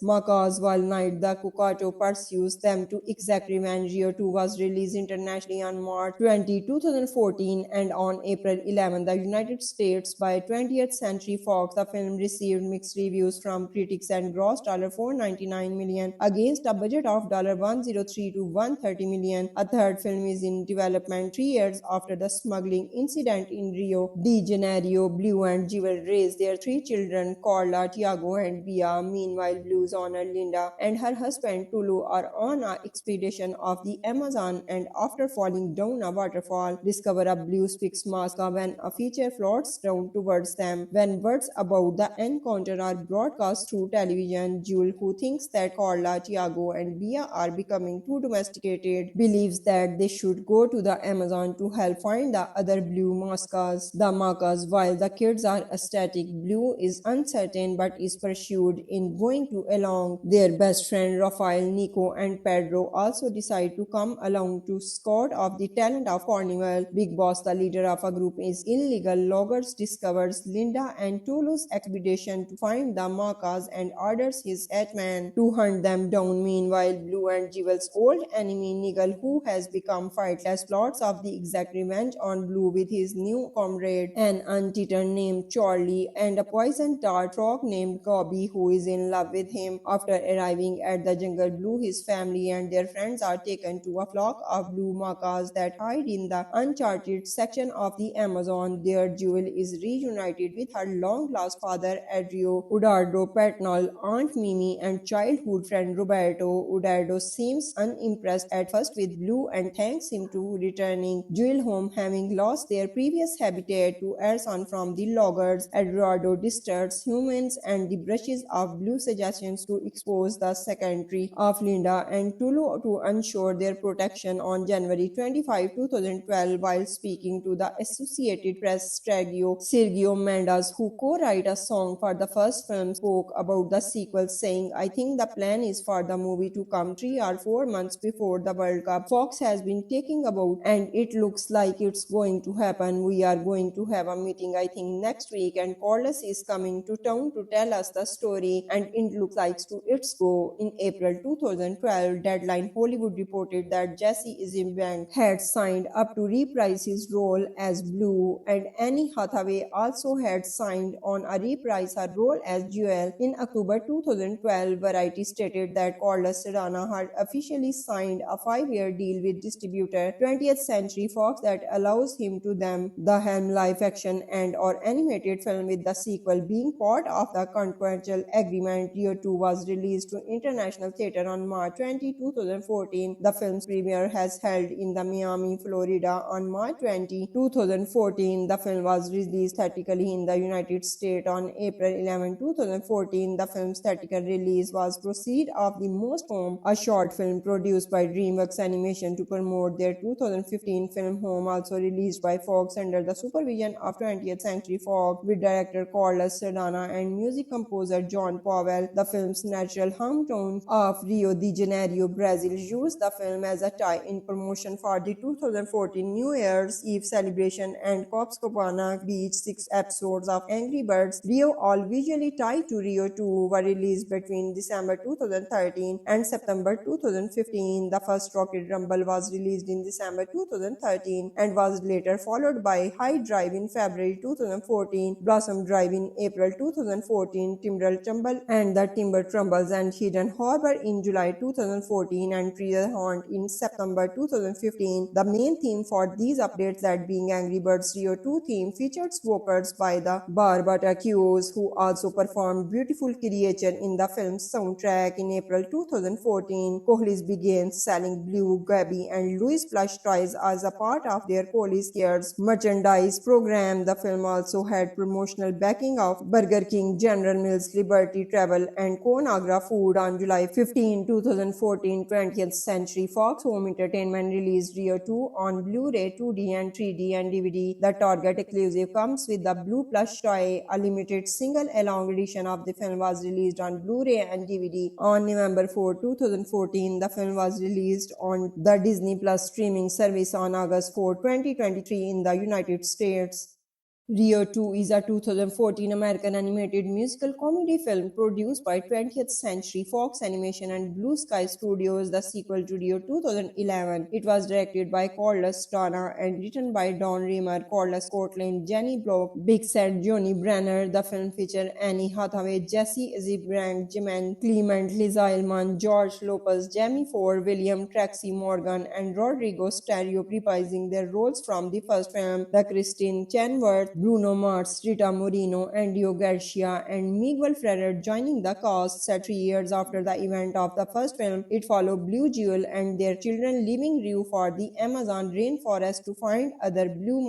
macaws while night the Cucato pursues them to exact revenge. Rio 2 was released internationally on March 20, 2014, and on April 11, the United States by 20th Century Fox. The film received mixed reviews from critics and grossed $499 million million against a budget of $103 to $130 million. A third film is in development 3 years after the smuggling incident in Rio de Janeiro. Blue and Jewel raised their 3 children, Carla, Tiago, and Bia. Meanwhile, Blue's owner Linda and her husband Tulu are on an expedition of the Amazon, and after falling down a waterfall, discover a blue fixed mask when a feature floats down towards them. When words about the encounter are broadcast through television, Jewel, who thinks that Carla, Tiago, and Bia are becoming too domesticated, believes that they should go to the Amazon to help find the other blue Macas. While the kids are ecstatic, Blue is uncertain but is pursued in going to along. Their best friend Rafael, Nico, and Pedro also decide to come along to scout of the talent of Carnival. Big Boss, the leader of a group is illegal loggers, discovers Linda and Tulu's expedition to find the Macas and orders his headman to hunt them down. Meanwhile, Blue and Jewel's old enemy Nigel, who has become fightless, plots of the exact revenge on Blue with his new comrade, an anteater named Charlie, and a poison dart frog named Gobby, who is in love with him. After arriving at the jungle, Blue, his family, and their friends are taken to a flock of blue Macas that hide in the uncharted section of the Amazon. There, Jewel is reunited with her long-lost father, Adrio, Udardo Patnal, Aunt Mimi, and childhood friend Roberto. Udardo seems unimpressed at first with Blue and thanks him to returning Jewel home, having lost their previous habitat to Ersan from the loggers. Eduardo disturbs humans and the brushes of Blue suggestions to expose the secretary of Linda and Tulu to ensure their protection. On January 25, 2012, while speaking to the Associated Press, Sergio Mendes, who co-wrote a song for the first film, spoke about the sequel, saying, "I think the plan is for the movie to come 3 or 4 months before the World Cup. Fox has been taking about and it looks like it's going to happen. We are going to have a meeting, I think, next week, and Corliss is coming to town to tell us the story, and it looks like it's go." In April 2012, Deadline Hollywood reported that Jesse Eisenberg had signed up to reprise his role as Blue, and Annie Hathaway also had signed on a reprise her role as Jewel. In October 2012, Variety stated that Corliss Serrano had officially signed a 5-year deal with distributor 20th Century Fox that allows him to them the helm live action and or animated film, with the sequel being part of the contractual agreement. Rio 2 was released to international theater on March 20, 2014. The film's premiere has held in the Miami, Florida on March 20, 2014. The film was released theatrically in the United States on April 11, 2014. The film's theatrical release was Proceed of the Most Home, a short film produced by DreamWorks Animation to promote their 2015 film Home, also released by Fox under the supervision of 20th Century Fox, with director Carlos Sardana and music composer John Powell. The film's natural hometown of Rio de Janeiro, Brazil, used the film as a tie-in promotion for the 2014 New Year's Eve celebration, and Copacabana Beach. 6 episodes of Angry Birds Rio, all visually tied to Rio 2, were released between December 2013 and September 2015. The first Rocket Rumble was released in December 2013 and was later followed by High Drive in February 2014, Blossom Drive in April 2014, Timber Tumble and the Timber Tumbles, and Hidden Harbor in July 2014, and Treasure Hunt in September 2015. The main theme for these updates, that being Angry Birds Rio 2 theme, featured vocals by the Barbatacuos, who also performed Beautiful Creature in the film's soundtrack. In April 2014, Kohlis began selling Blue, Gabby, and Louis plush toys as a part of their Kohlis Cares merchandise program. The film also had promotional backing of Burger King, General Mills, Liberty Travel, and Conagra Food. On July 15, 2014, 20th Century Fox Home Entertainment released Rio 2 on Blu-ray, 2D, and 3D and DVD. The Target exclusive comes with the Blue plush toy. A limited single-along edition of the film was released on Blu-ray and DVD. On November 4, 2014, the film was released on the Disney Plus streaming service on August 4, 2023 in the United States. Rio 2 is a 2014 American animated musical comedy film produced by 20th Century Fox Animation and Blue Sky Studios, the sequel to Rio 2011. It was directed by Carlos Strana and written by Don Raymer, Carlos Scotland, Jenny Block, Big Sad, Johnny Brenner. The film featured Annie Hathaway, Jesse Eisenberg, Jimen Clement, Liz Ullmann, George Lopez, Jamie Ford, William Tracy Morgan, and Rodrigo Stereo reprising their roles from the first film. The Christine Chenoweth, Bruno Mars, Rita Moreno, Andio Garcia, and Miguel Ferrer joining the cast. Set 3 years after the event of the first film, it followed Blue Jewel and their children leaving Rio for the Amazon rainforest to find other blue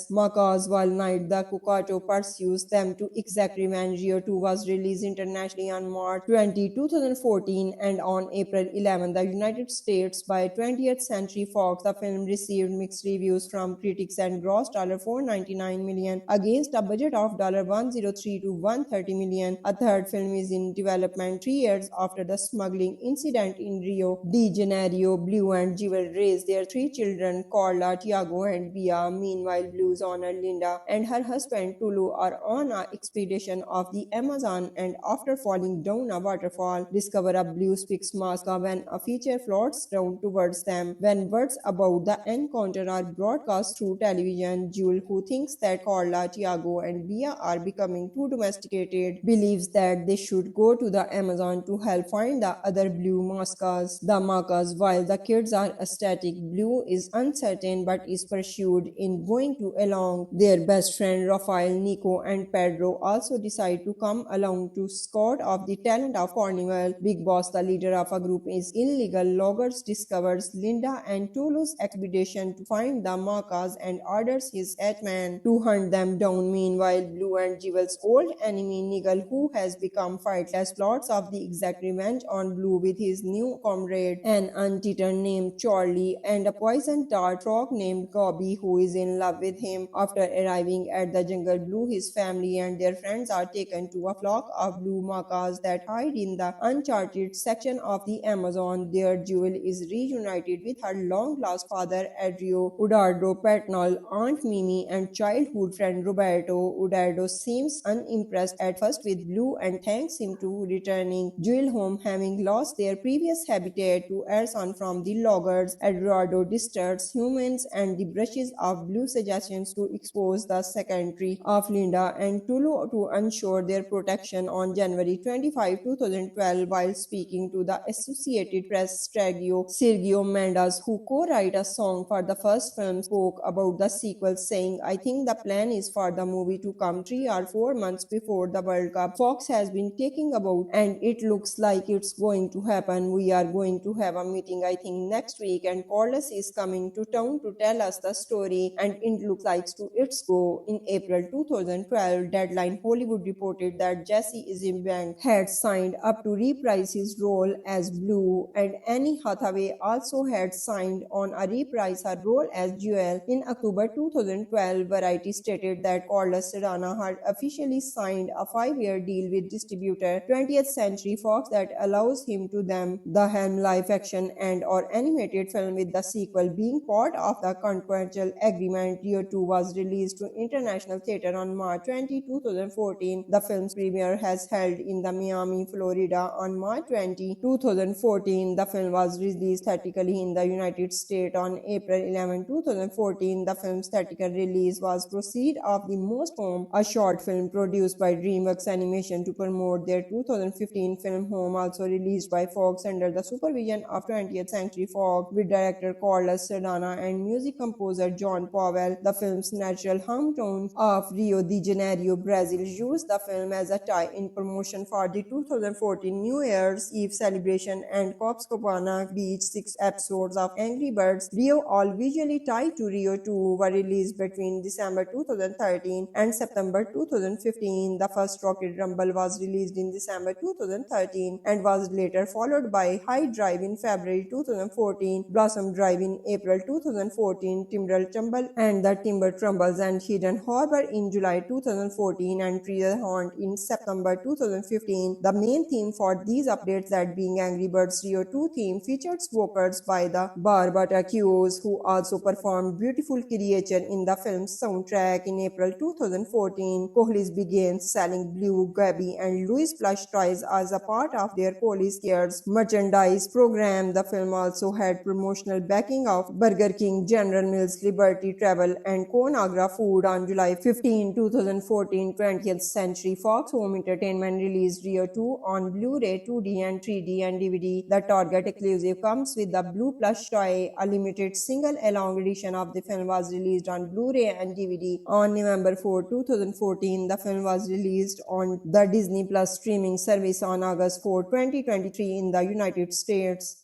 macaws while Night the Cucato pursues them to exact revenge. Rio 2 was released internationally on March 20, 2014 and on April 11, the United States by 20th Century Fox. The film received mixed reviews from critics and grossed $499 million against a budget of $103 to $130 million. A third film is in development 3 years after the smuggling incident in Rio de Janeiro. Blue and Jewel raised their 3 children, Carla, Tiago, and Bia. Meanwhile, Blue's owner Linda and her husband Tulu are on an expedition of the Amazon, and after falling down a waterfall, discover a blue Spix Masca when a feature floats down towards them. When words about the encounter are broadcast through television, Jewel, who thinks that Carla, Tiago, and Bia are becoming too domesticated, believes that they should go to the Amazon to help find the other blue macas. While the kids are ecstatic, Blue is uncertain but is pursued in going to along. Their best friend Rafael, Nico, and Pedro also decide to come along to scout of the talent of Carnival. Big Boss, the leader of a group is illegal loggers, discovers Linda and Tulu's expedition to find the macas and orders his hitman to hunt them down. Meanwhile, Blue and Jewel's old enemy Nigel, who has become fightless, plots of the exact revenge on Blue with his new comrade, an anteater named Charlie, and a poison dart frog named Gobby, who is in love with him. After arriving at the jungle, Blue, his family, and their friends are taken to a flock of blue macas that hide in the uncharted section of the Amazon. There, Jewel is reunited with her long-lost father, Adrio, Udardo Patnal, Aunt Mimi, and childhood friend Roberto. Udardo seems unimpressed at first with Blue and thanks him to returning Jewel home, having lost their previous habitat to arson from the loggers. Eduardo disturbs humans and the brushes of Blue suggestions to expose the secretary of Linda and Tulu to ensure their protection. On January 25, 2012, while speaking to the Associated Press, Sergio Mendes, who co-wrote a song for the first film, spoke about the sequel, saying, "I think the plan is for the movie to come 3 or 4 months before the World Cup. Fox has been talking about, and it looks like it's going to happen. We are going to have a meeting, I think, next week, and Carlos is coming to town to tell us the story, and it looks like it's go." In April 2012, Deadline Hollywood reported that Jesse Eisenberg had signed up to reprise his role as Blue, and Annie Hathaway also had signed on a reprise her role as Jewel. In October 2012, Variety stated that Carlos Serrano had officially signed a 5-year deal with distributor 20th Century Fox that allows him to them the helm live action and or animated film, with the sequel being part of the contractual agreement. Rio 2 was released to international theater on March 20, 2014. The film's premiere has held in the Miami, Florida on March 20, 2014. The film was released theatrically in the United States on April 11, 2014. The film's theatrical release was proceed of the Most Home, a short film produced by DreamWorks Animation to promote their 2015 film Home, also released by Fox under the supervision of 20th Century Fox, with director Carlos Sardana and music composer John Powell. The film's natural hometown of Rio de Janeiro, Brazil, used the film as a tie-in promotion for the 2014 New Year's Eve celebration, and Copacabana Beach. 6 episodes of Angry Birds Rio, all visually tied to Rio 2, were released between December 2013 and September 2015. The first Rocket Rumble was released in December 2013 and was later followed by High Drive in February 2014, Blossom Drive in April 2014, Timber Tumble and the Timber Trumbles, and Hidden Harbor in July 2014, and Treasure Hunt in September 2015. The main theme for these updates, that being Angry Birds Rio 2 theme, featured vocals by the Barbatacues, who also performed Beautiful Creature in the film's soundtrack. back in April 2014. Kohli's began selling Blue, Gabby, and Louis plush toys as a part of their Kohli's Cares merchandise program. The film also had promotional backing of Burger King, General Mills, Liberty Travel, and Conagra Food. On July 15, 2014, 20th Century Fox Home Entertainment released Rio 2 on Blu-ray, 2D, and 3D and DVD. The Target exclusive comes with the Blue plush toy. A limited single-along edition of the film was released on Blu-ray and DVD. On November 4, 2014, the film was released on the Disney Plus streaming service on August 4, 2023 in the United States.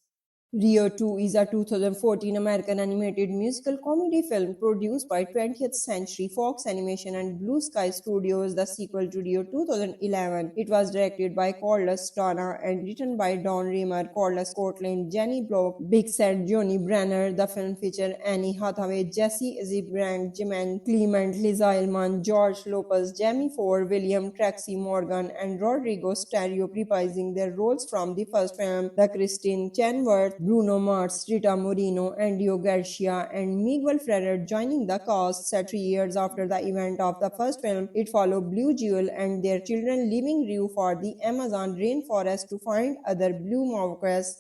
Rio 2 is a 2014 American animated musical comedy film produced by 20th Century Fox Animation and Blue Sky Studios, the sequel to Rio 2011. It was directed by Carlos Strana and written by Don Raymer, Carlos Cortland, Jenny Block, Big Sad, Johnny Brenner. The film featured Annie Hathaway, Jesse Eisenberg, Jimen Clement, Liza Elman, George Lopez, Jamie Ford, William Tracy Morgan, and Rodrigo Stereo reprising their roles from the first film. The Christine Chenworth, Bruno Mars, Rita Moreno, Andio Garcia, and Miguel Ferrer joining the cast. Set 3 years after the event of the first film, it followed Blue Jewel and their children leaving Rio for the Amazon rainforest to find other blue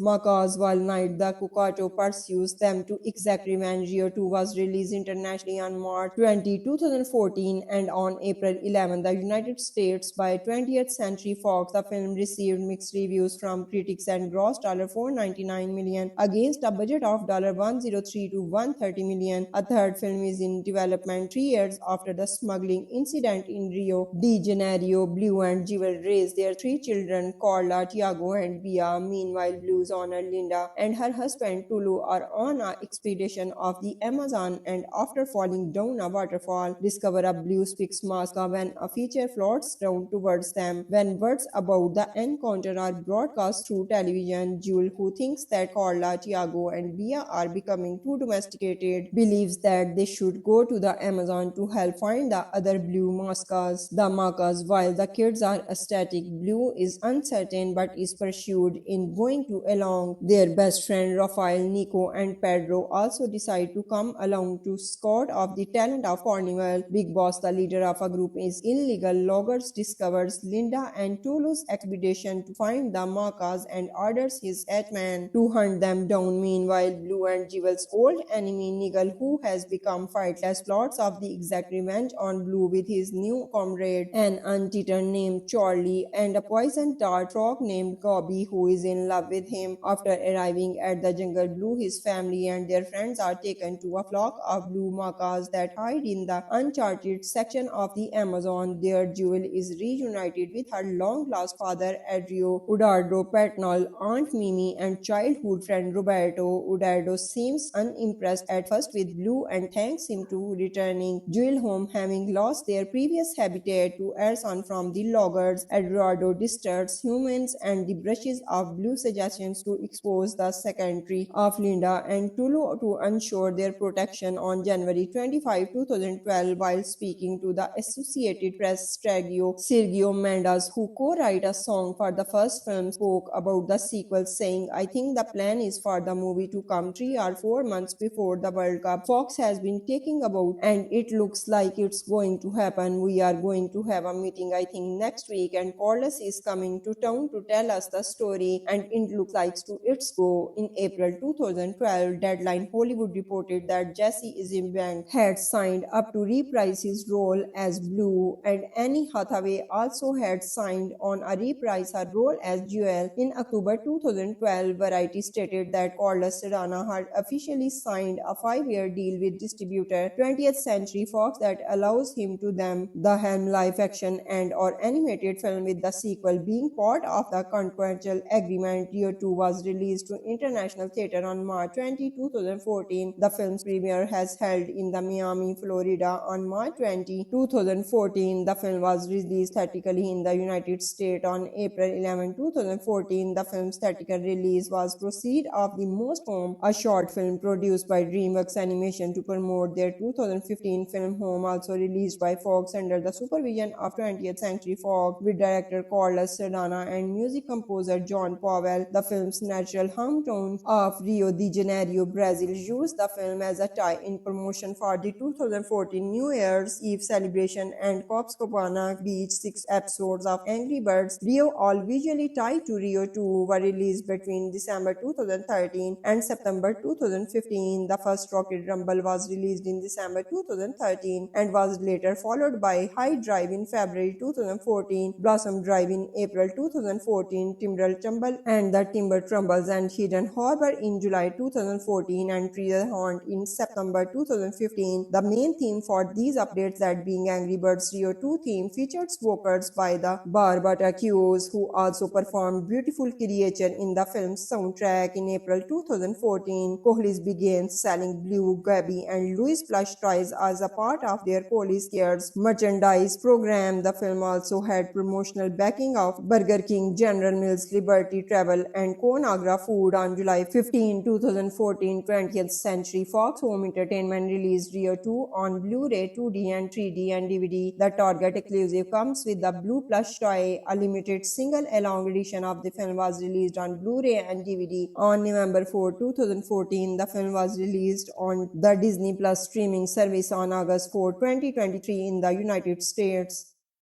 macaws while Night the Cucato pursues them to exact revenge. Rio 2 was released internationally on March 20, 2014 and on April 11, the United States by 20th Century Fox. The film received mixed reviews from critics and grossed $499 million against a budget of $103 to $130 million. A third film is in development 3 years after the smuggling incident in Rio de Janeiro. Blue and Jewel raised their 3 children, Carla, Tiago, and Bia. Meanwhile, Blue's owner Linda and her husband Tulu are on an expedition of the Amazon, and after falling down a waterfall, discover a blue fixed mask when a feature floats down towards them. When words about the encounter are broadcast through television, Jewel, who thinks that Carla, Tiago, and Bia are becoming too domesticated, believes that they should go to the Amazon to help find the other blue macas. While the kids are ecstatic, Blue is uncertain but is pursued in going to along. Their best friend Rafael, Nico, and Pedro also decide to come along to scout of the talent of Carnival. Big Boss, the leader of a group, is illegal loggers, discovers Linda and Tulu's expedition to find the macas and orders his hitman to hunt them down. Meanwhile, Blue and Jewel's old enemy Nigel, who has become fightless, plots of the exact revenge on Blue with his new comrade, an anteater named Charlie, and a poison dart frog named Gobby, who is in love with him. After arriving at the jungle, Blue, his family, and their friends are taken to a flock of blue macas that hide in the uncharted section of the Amazon. There, Jewel is reunited with her long-lost father, Adrio, Udardo Patnal, Aunt Mimi, and childhood friend Roberto. Udardo seems unimpressed at first with Blue and thanks him to returning Jewel home, having lost their previous habitat to arson from the loggers. Eduardo disturbs humans and the brushes of Blue suggestions to expose the secretary of Linda and Tulu to ensure their protection. On January 25, 2012, while speaking to the Associated Press, Sergio Mendes, who co-wrote a song for the first film, spoke about the sequel, saying, "I think the plan is for the movie to come 3 or 4 months before the World Cup. Fox has been taking about and it looks like it's going to happen. We are going to have a meeting, I think, next week, and Corliss is coming to town to tell us the story, and it looks like to its go." In April 2012, Deadline Hollywood reported that Jesse Eisenberg had signed up to reprise his role as Blue, and Annie Hathaway also had signed on a reprise her role as Jewel. In October 2012, Variety stated that Corliss Serrano had officially signed a 5-year deal with distributor 20th Century Fox that allows him to them the helm live action and or animated film, with the sequel being part of the contractual agreement. Rio 2 was released to international theater on March 20, 2014. The film's premiere has held in the Miami, Florida on March 20, 2014. The film was released theatrically in the United States on April 11, 2014. The film's theatrical release was proceeded proceed of The Most Home, a short film produced by DreamWorks Animation to promote their 2015 film Home, also released by Fox under the supervision of 20th Century Fox, with director Carlos Sardana and music composer John Powell. The film's natural hometown of Rio de Janeiro, Brazil, used the film as a tie-in promotion for the 2014 New Year's Eve celebration, and Copacabana Beach. 6 episodes of Angry Birds Rio, all visually tied to Rio 2, were released between December 2013 and September 2015. The first Rocket Rumble was released in December 2013 and was later followed by High Drive in February 2014, Blossom Drive in April 2014, Timber Tumble and the Timber Tumbles and Hidden Harbor in July 2014, and Treasure Hunt in September 2015. The main theme for these updates, that being Angry Birds Rio 2 theme, featured vocals by the Barbatacues, who also performed Beautiful Creature in the film's soundtrack. In April 2014, Kohli's began selling Blue, Gabby, and Louis plush toys as a part of their Kohli's Cares merchandise program. The film also had promotional backing of Burger King, General Mills, Liberty Travel, and Conagra Food. On July 15, 2014, 20th Century Fox Home Entertainment released Rio 2 on Blu-ray, 2D, and 3D and DVD. The Target exclusive comes with the Blue plush toy. A limited single along edition of the film was released on Blu-ray and DVD. On November 4, 2014, the film was released on the Disney Plus streaming service on August 4, 2023 in the United States.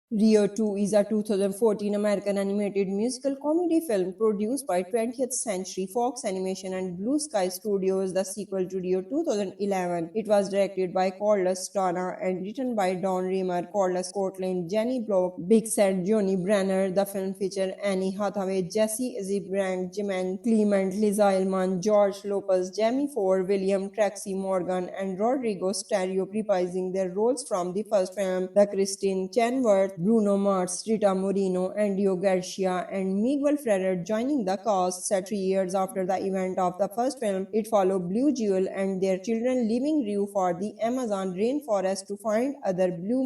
Rio 2 is a 2014 American animated musical comedy film produced by 20th Century Fox Animation and Blue Sky Studios, the sequel to Rio 2011. It was directed by Carlos Sardana and written by Don Riemer, Carlos Cortland, Jenny Block, Big Sad, Johnny Brenner. The film featured Annie Hathaway, Jesse Eisenberg, Jimen Clement, Liza Elman, George Lopez, Jamie Ford, William Tracy Morgan, and Rodrigo Stereo reprising their roles from the first film. The Christine Chenoweth, Bruno Mars, Rita Moreno, Andio Garcia, and Miguel Ferrer joining the cast. Set 3 years after the event of the first film, it followed Blue Jewel and their children leaving Rio for the Amazon rainforest to find other blue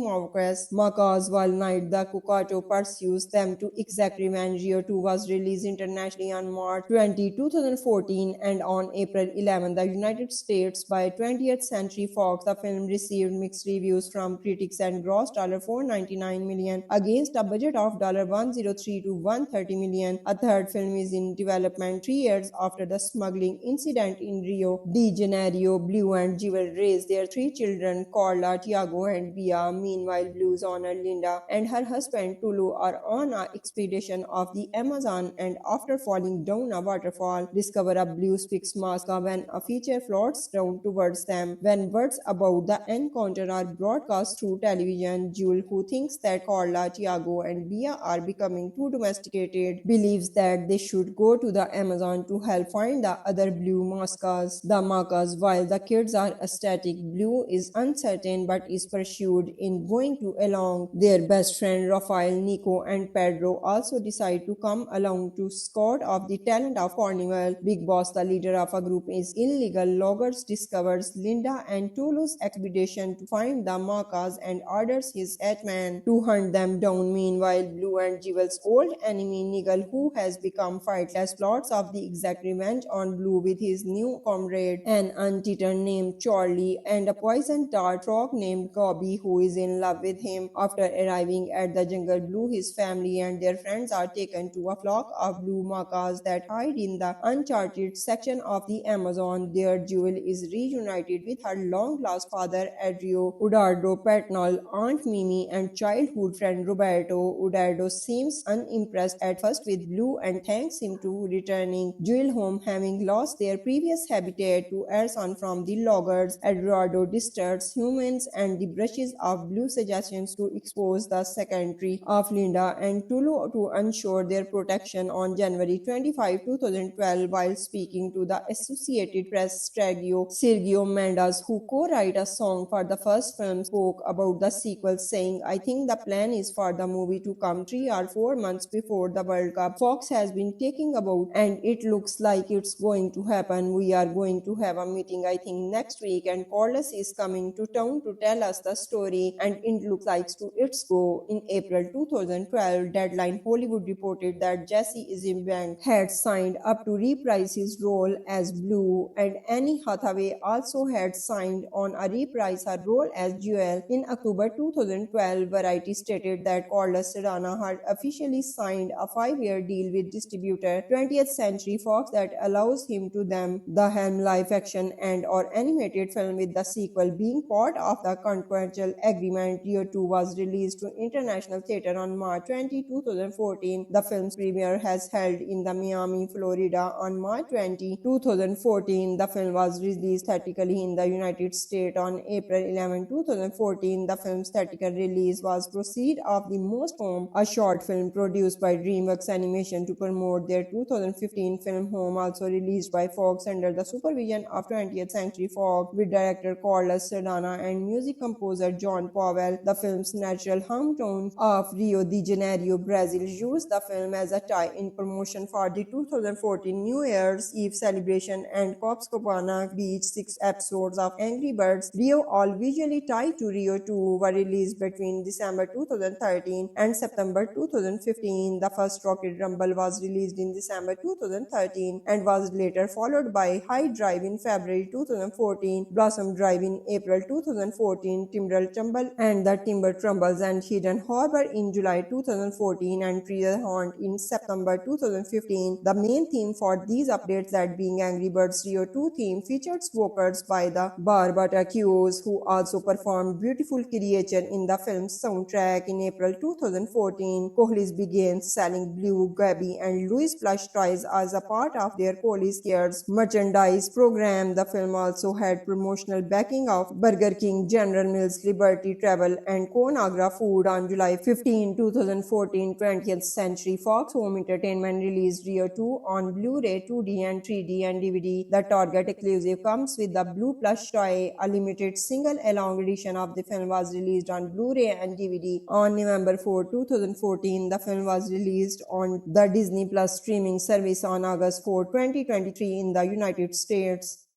macaws while night the Cucato pursues them to exact revenge. Rio 2 was released internationally on March 20, 2014 and on April 11, the United States by 20th Century Fox. The film received mixed reviews from critics and grossed $499 million against a budget of $103 to $130 million. A third film is in development 3 years after the smuggling incident in Rio de Janeiro. Blue and Jewel raised their 3 children, Carla, Tiago, and Bia. Meanwhile, Blue's owner Linda and her husband Tulu are on an expedition of the Amazon, and after falling down a waterfall, discover a blue fixed mask when a feature floats down towards them. When words about the encounter are broadcast through television, Jewel, who thinks that Carla, Tiago, and Bia are becoming too domesticated, believes that they should go to the Amazon to help find the other blue macas. While the kids are ecstatic, Blue is uncertain but is pursued in going to along. Their best friend Rafael, Nico, and Pedro also decide to come along to scout of the talent of Carnival. Big Boss, the leader of a group is illegal loggers, discovers Linda and Tulu's expedition to find the macas and orders his hitman to hunt them down. Meanwhile, Blue and Jewel's old enemy Nigel, who has become fightless, plots of the exact revenge on Blue with his new comrade, an anteater named Charlie, and a poison dart frog named Gobby, who is in love with him. After arriving at the jungle, Blue, his family, and their friends are taken to a flock of blue macas that hide in the uncharted section of the Amazon. There, Jewel is reunited with her long-lost father, Adrio, Udardo Patnal, Aunt Mimi, and childhood friend Roberto. Udardo seems unimpressed at first with Blue and thanks him to returning Jewel home, having lost their previous habitat to Erson from the loggers. Eduardo disturbs humans and the brushes of Blue suggestions to expose the secretary of Linda and Tulu to ensure their protection. On January 25, 2012, while speaking to the Associated Press, Sergio Mendes, who co-wrote a song for the first film, spoke about the sequel, saying, "I think the plan plan is for the movie to come 3 or 4 months before the World Cup. Fox has been taking about, and it looks like it's going to happen. We are going to have a meeting, I think, next week, and Corliss is coming to town to tell us the story, and it looks like it's go. In April 2012, Deadline Hollywood reported that Jesse Eisenberg had signed up to reprise his role as Blue, and Annie Hathaway also had signed on a reprise her role as Jewel. In October 2012, Variety stated that Corliss Serrano had officially signed a 5-year deal with distributor 20th Century Fox that allows him to them the helm live action and or animated film, with the sequel being part of the contractual agreement. Rio 2 was released to international theater on March 20, 2014. The film's premiere has held in the Miami, Florida on March 20, 2014. The film was released theatrically in the United States on April 11, 2014. The film's theatrical release was proceed of the Most Home, a short film produced by DreamWorks Animation to promote their 2015 film Home, also released by Fox under the supervision of 20th Century Fox, with director Carlos Sardana and music composer John Powell. The film's natural hometown of Rio de Janeiro, Brazil, used the film as a tie-in promotion for the 2014 New Year's Eve celebration, and Copacabana Beach 6 episodes of Angry Birds Rio, all visually tied to Rio 2, were released between December 2013 and September 2015. The first Rocket Rumble was released in December 2013 and was later followed by High Drive in February 2014, Blossom Drive in April 2014, Timber Tumble and the Timber Tumbles, and Hidden Harbor in July 2014, and Treasure Hunt in September 2015. The main theme for these updates, that being Angry Birds Rio 2 theme, featured vocals by the Barbatacues, who also performed Beautiful Creature in the film's soundtrack. In April 2014, Kohli's began selling Blue, Gabby, and Louis plush toys as a part of their Kohli's Cares merchandise program. The film also had promotional backing of Burger King, General Mills, Liberty Travel, and Conagra Food. On July 15, 2014, 20th Century Fox Home Entertainment released Rio 2 on Blu-ray, 2D and 3D and DVD. The Target exclusive comes with the Blue plush toy. A limited single-along edition of the film was released on Blu-ray and DVD. On November 4, 2014, the film was released on the Disney Plus streaming service on August 4, 2023 in the United States.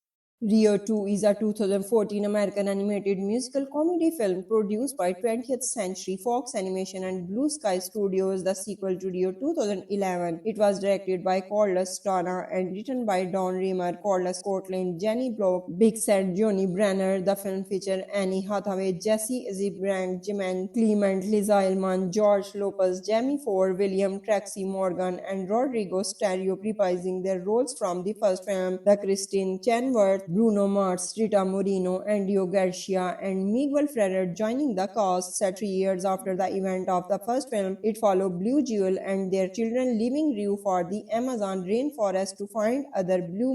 Rio 2 is a 2014 American animated musical comedy film produced by 20th Century Fox Animation and Blue Sky Studios, the sequel to Rio 2011. It was directed by Carlos Sardana and written by Don Riemer, Carlos Cortland, Jenny Block, Big Sad, Johnny Brenner. The film featured Annie Hathaway, Jesse Eisenberg, Jimen Clement, Liza Elman, George Lopez, Jamie Ford, William Tracy Morgan, and Rodrigo Stereo, reprising their roles from the first film. The Christine Chenworth, Bruno Mars, Rita Moreno, Andio Garcia, and Miguel Ferrer joining the cast. Set 3 years after the event of the first film, it followed Blue Jewel and their children leaving Rio for the Amazon rainforest to find other blue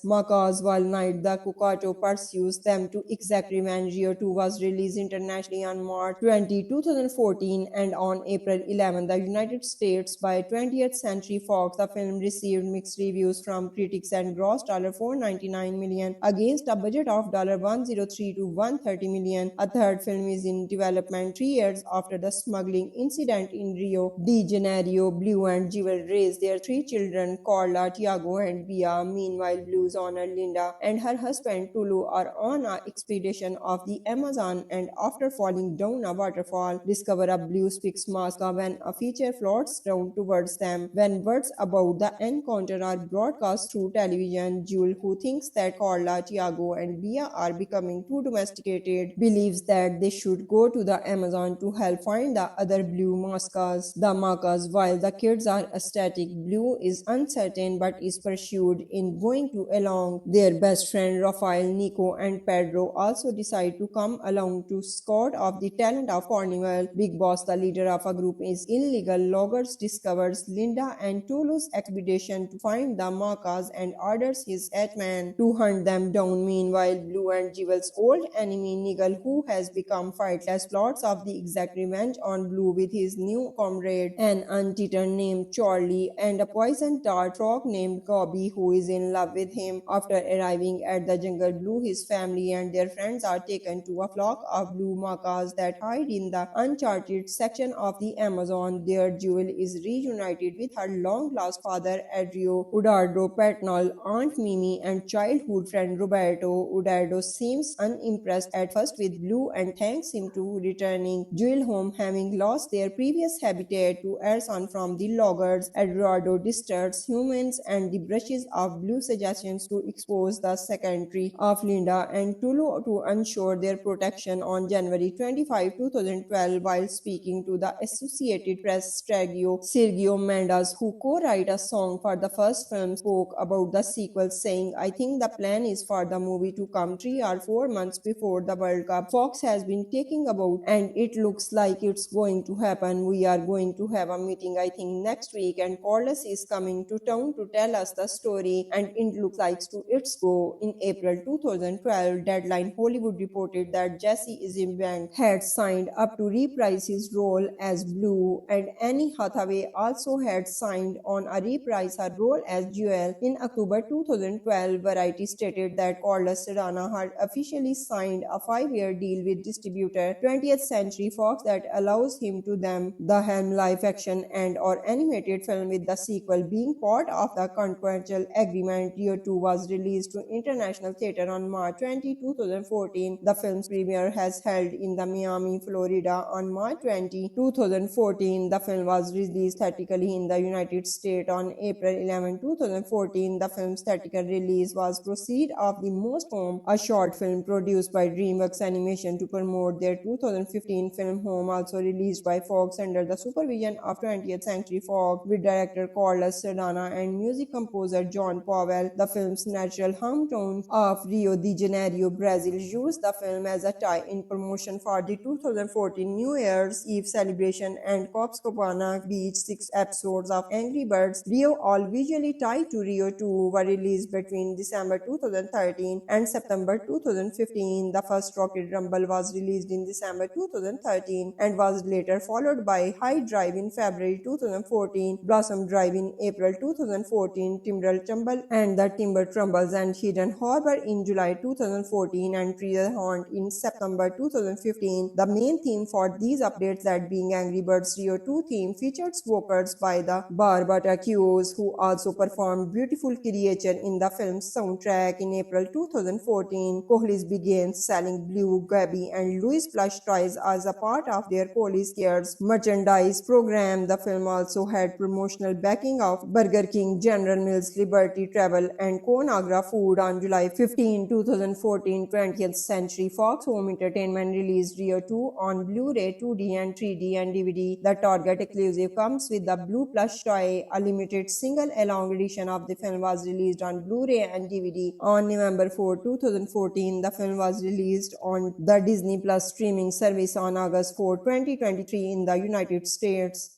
macaws while night the Cucato pursues them to exact revenge. Rio 2 was released internationally on March 20, 2014 and on April 11, the United States by 20th Century Fox. The film received mixed reviews from critics and grossed $499 million against a budget of $103 to $130 million. A third film is in development 3 years after the smuggling incident in Rio de Janeiro. Blue and Jewel raised their 3 children, Carla, Tiago, and Bia. Meanwhile, Blue's owner Linda and her husband Tulu are on an expedition of the Amazon, and after falling down a waterfall, discover a blue Spix Masca when a feature floats down towards them. When words about the encounter are broadcast through television, Jewel, who thinks that Carla, Tiago, and Bia are becoming too domesticated, believes that they should go to the Amazon to help find the other blue macas. While the kids are ecstatic, Blue is uncertain but is pursued in going to along. Their best friend Rafael, Nico, and Pedro also decide to come along to scout of the talent of Carnival. Big Boss, the leader of a group is illegal loggers, discovers Linda and Tulu's expedition to find the macas and orders his hitman to hunt hunt them down. Meanwhile, Blue and Jewel's old enemy Nigel, who has become fightless, plots of the exact revenge on Blue with his new comrade, an anteater named Charlie, and a poison dart frog named Cobby, who is in love with him. After arriving at the jungle, Blue, his family, and their friends are taken to a flock of blue macas that hide in the uncharted section of the Amazon. There, Jewel is reunited with her long-lost father, Adrio Udardo Patnal, Aunt Mimi, and childhood friend Roberto. Udardo seems unimpressed at first with Blue and thanks him to returning Jewel home, having lost their previous habitat to Ersan from the loggers. Eduardo disturbs humans and the brushes of Blue suggestions to expose the secretary of Linda and Tulu to ensure their protection. On January 25, 2012, while speaking to the Associated Press, Sergio Mendes, who co-wrote a song for the first film, spoke about the sequel, saying, "I think the plan is for the movie to come 3 or 4 months before the World Cup. Fox has been taking about and it looks like it's going to happen. We are going to have a meeting, I think, next week, and Corliss is coming to town to tell us the story, and it looks like to its go." In April 2012, Deadline Hollywood reported that Jesse Eisenberg had signed up to reprise his role as Blue, and Annie Hathaway also had signed on a reprise her role as Jewel. In October 2012, Variety stated that Corliss Serrano had officially signed a 5-year deal with distributor 20th Century Fox that allows him to them the Helm live action and or animated film, with the sequel being part of the contractual agreement. Rio 2 was released to international theater on March 20, 2014. The film's premiere has held in the Miami, Florida on March 20, 2014. The film was released theatrically in the United States on April 11, 2014. The film's theatrical release was proceed of the Most Home, a short film produced by DreamWorks Animation to promote their 2015 film Home, also released by Fox under the supervision of 20th Century Fox, with director Carlos Serrano and music composer John Powell. The film's natural hometown of Rio de Janeiro, Brazil, used the film as a tie-in promotion for the 2014 New Year's Eve celebration, and Copacabana Beach 6 episodes of Angry Birds Rio, all visually tied to Rio 2, were released between December 2013 and September 2015. The first Rocket Rumble was released in December 2013 and was later followed by High Drive in February 2014, Blossom Drive in April 2014, Timber Tumble and the Timber Trumbles, and Hidden Harbor in July 2014, and Treasure Hunt in September 2015. The main theme for these updates, that being Angry Birds Rio 2 theme, featured vocals by the Barbatacues, who also performed Beautiful Creature in the film's soundtrack. In April 2014, Kohli's began selling Blue, Gabby, and Louis plush toys as a part of their Kohli's Cares merchandise program. The film also had promotional backing of Burger King, General Mills, Liberty Travel, and Conagra Food. On July 15, 2014, 20th Century Fox Home Entertainment released Rio 2 on Blu-ray, 2D, and 3D and DVD. The Target exclusive comes with the Blue plush toy. A limited single-along edition of the film was released on Blu-ray and DVD. On November 4, 2014, the film was released on the Disney Plus streaming service on August 4, 2023 in the United States.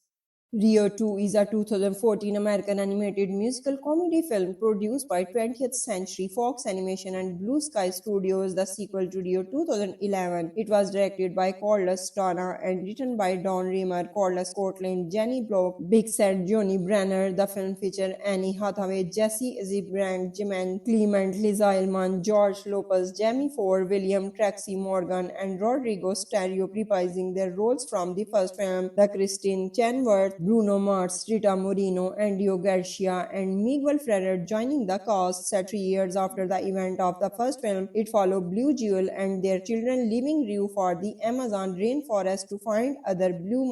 Rio 2 is a 2014 American animated musical comedy film produced by 20th Century Fox Animation and Blue Sky Studios, the sequel to Rio 2011. It was directed by Carlos Strana and written by Don Riemer, Carlos Cortland, Jenny Block, Big Sad, Johnny Brenner. The film featured Annie Hathaway, Jesse Eisenberg, Jimen Clement, Liza Elman, George Lopez, Jamie Ford, William Tracy Morgan, and Rodrigo Stereo reprising their roles from the first film. The Christine Chenworth, Bruno Mars, Rita Moreno, Andio Garcia, and Miguel Ferrer joining the cast. Set 3 years after the event of the first film, it followed Blue, Jewel, and their children leaving Rio for the Amazon rainforest to find other blue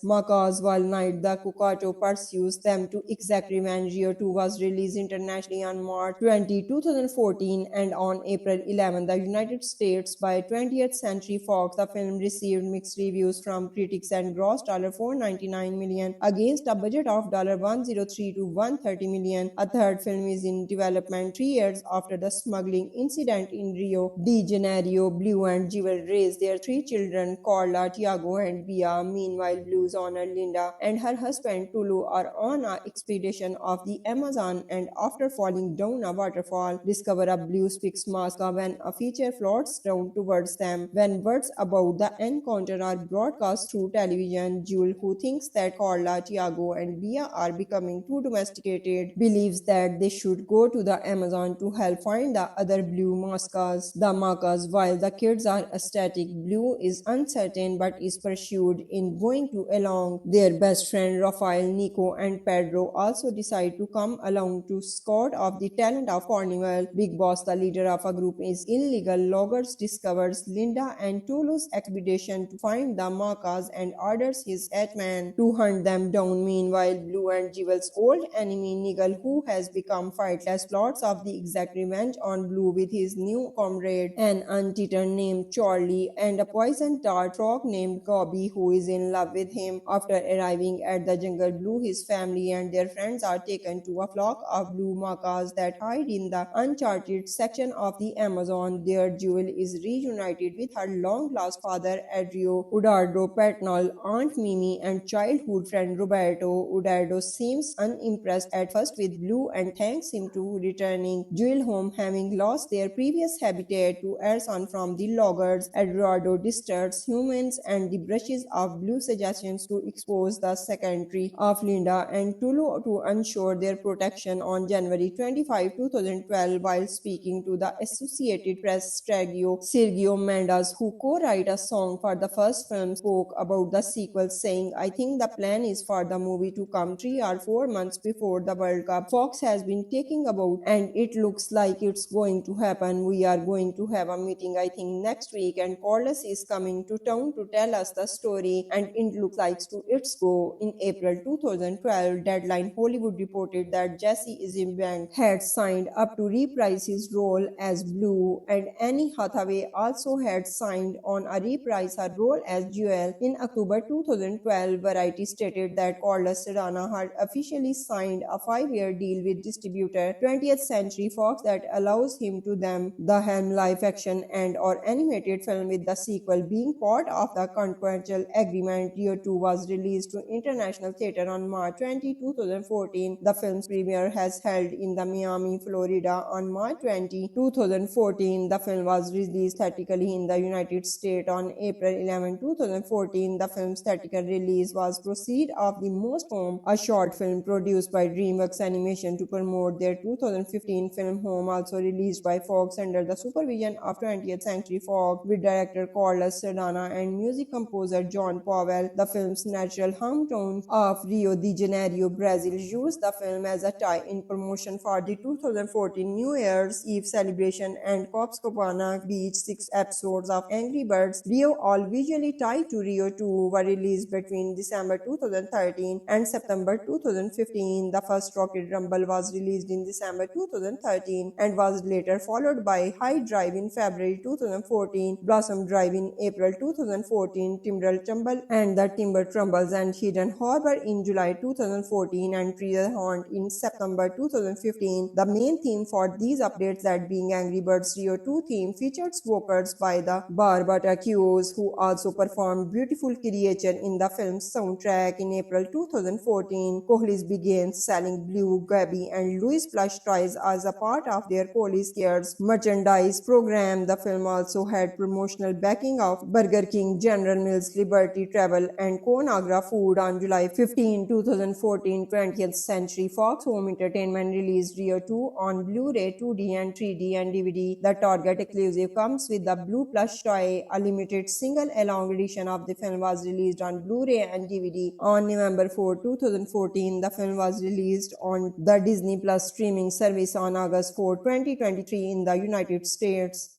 macas. While night the Cucato pursues them to exact revenge. Rio 2 was released internationally on March 20, 2014, and on April 11, the United States by 20th Century Fox. The film received mixed reviews from critics and grossed $499 million million against a budget of $103 to $130 million. A third film is in development 3 years after the smuggling incident in Rio de Janeiro. Blue and Jewel raised their 3 children, Carla, Tiago, and Bia. Meanwhile, Blue's owner Linda and her husband Tulu are on an expedition of the Amazon, and after falling down a waterfall, discover a blue fixed mask when a feature floats down towards them. When words about the encounter are broadcast through television, Jewel, who thinks that Carla, Tiago, and Bia are becoming too domesticated, believes that they should go to the Amazon to help find the other blue macas. While the kids are ecstatic, Blue is uncertain but is pursued in going to along. Their best friend Rafael, Nico, and Pedro also decide to come along to scout of the talent of Carnival. Big Boss, the leader of a group, is illegal loggers, discovers Linda and Tulu's expedition to find the macas and orders his hitman to hunt them down. Meanwhile, Blue and Jewel's old enemy Nigel, who has become fightless, plots of the exact revenge on Blue with his new comrade, an anteater named Charlie, and a poison dart frog named Gobby, who is in love with him. After arriving at the jungle, Blue, his family, and their friends are taken to a flock of blue macas that hide in the uncharted section of the Amazon. There, Jewel is reunited with her long-lost father, Adrio, Udardo Patnal, Aunt Mimi, and childhood friend Roberto. Udardo seems unimpressed at first with Blue and thanks him to returning Jewel home, having lost their previous habitat to Ersan from the loggers. Eduardo disturbs humans and the brushes of Blue suggestions to expose the secretary of Linda and Tulu to ensure their protection. On January 25, 2012, while speaking to the Associated Press, Sergio Mendes, who co-wrote a song for the first film, spoke about the sequel, saying, "I think the plan is for the movie to come 3 or 4 months before the World Cup. Fox has been talking about, and it looks like it's going to happen. We are going to have a meeting, I think, next week, and Corliss is coming to town to tell us the story, and it looks like it's go." In April 2012, Deadline Hollywood reported that Jesse Eisenberg had signed up to reprise his role as Blue, and Annie Hathaway also had signed on a reprise her role as Jewel. In October 2012, Variety stated that Corliss Serrano had officially signed a 5-year deal with distributor 20th Century Fox that allows him to them the helm live action and or animated film, with the sequel being part of the contractual agreement. Rio 2 was released to international theater on March 20, 2014. The film's premiere has held in the Miami, Florida on March 20, 2014. The film was released theatrically in the United States on April 11, 2014. The film's theatrical release was proceed of the Most Home, a short film produced by DreamWorks Animation to promote their 2015 film Home, also released by Fox under the supervision of 20th Century Fox, with director Carlos Sardana and music composer John Powell. The film's natural hometown of Rio de Janeiro, Brazil, used the film as a tie-in promotion for the 2014 New Year's Eve celebration, and Copacabana Beach. 6 episodes of Angry Birds Rio, all visually tied to Rio 2, were released between December 2013 and September 2015. The first Rocket Rumble was released in December 2013 and was later followed by High Drive in February 2014, Blossom Drive in April 2014, Timber Tumble and the Timber Tumbles, and Hidden Harbor in July 2014, and Treasure Hunt in September 2015. The main theme for these updates, that being Angry Birds Rio 2 theme, featured vocals by the Barbara Hughes, who also performed Beautiful Creature in the film's soundtrack. In April 2014, Kohli's began selling Blue, Gabby, and Louis plush toys as a part of their Kohli's Cares merchandise program. The film also had promotional backing of Burger King, General Mills, Liberty Travel, and Conagra Food. On July 15, 2014, 20th Century Fox Home Entertainment released Rio 2 on Blu-ray, 2D, and 3D and DVD. The Target exclusive comes with the Blue plush toy. A limited single-along edition of the film was released on Blu-ray and DVD. On November 4, 2014, the film was released on the Disney Plus streaming service on August 4, 2023 in the United States.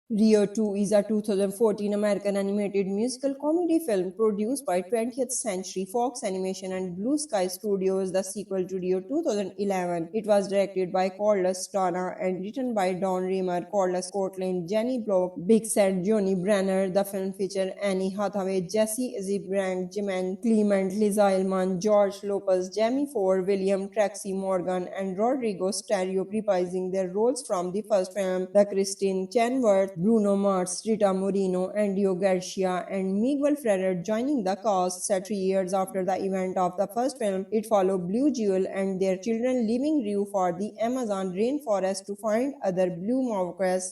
Rio 2 is a 2014 American animated musical comedy film produced by 20th Century Fox Animation and Blue Sky Studios, the sequel to Rio 2011. It was directed by Carlos Strana and written by Don Riemer, Carlos Scotland, Jenny Block, Big Sad, Johnny Brenner. The film featured Annie Hathaway, Jesse Eisenberg, Jimen Clement, Liza Ullmann, George Lopez, Jamie Ford, William Tracy Morgan, and Rodrigo Stereo reprising their roles from the first film. The Christine Chenoweth, Bruno Mars, Rita Moreno, Andio Garcia, and Miguel Ferrer joining the cast. Set 3 years after the event of the first film, it followed Blue Jewel and their children leaving Rio for the Amazon rainforest to find other blue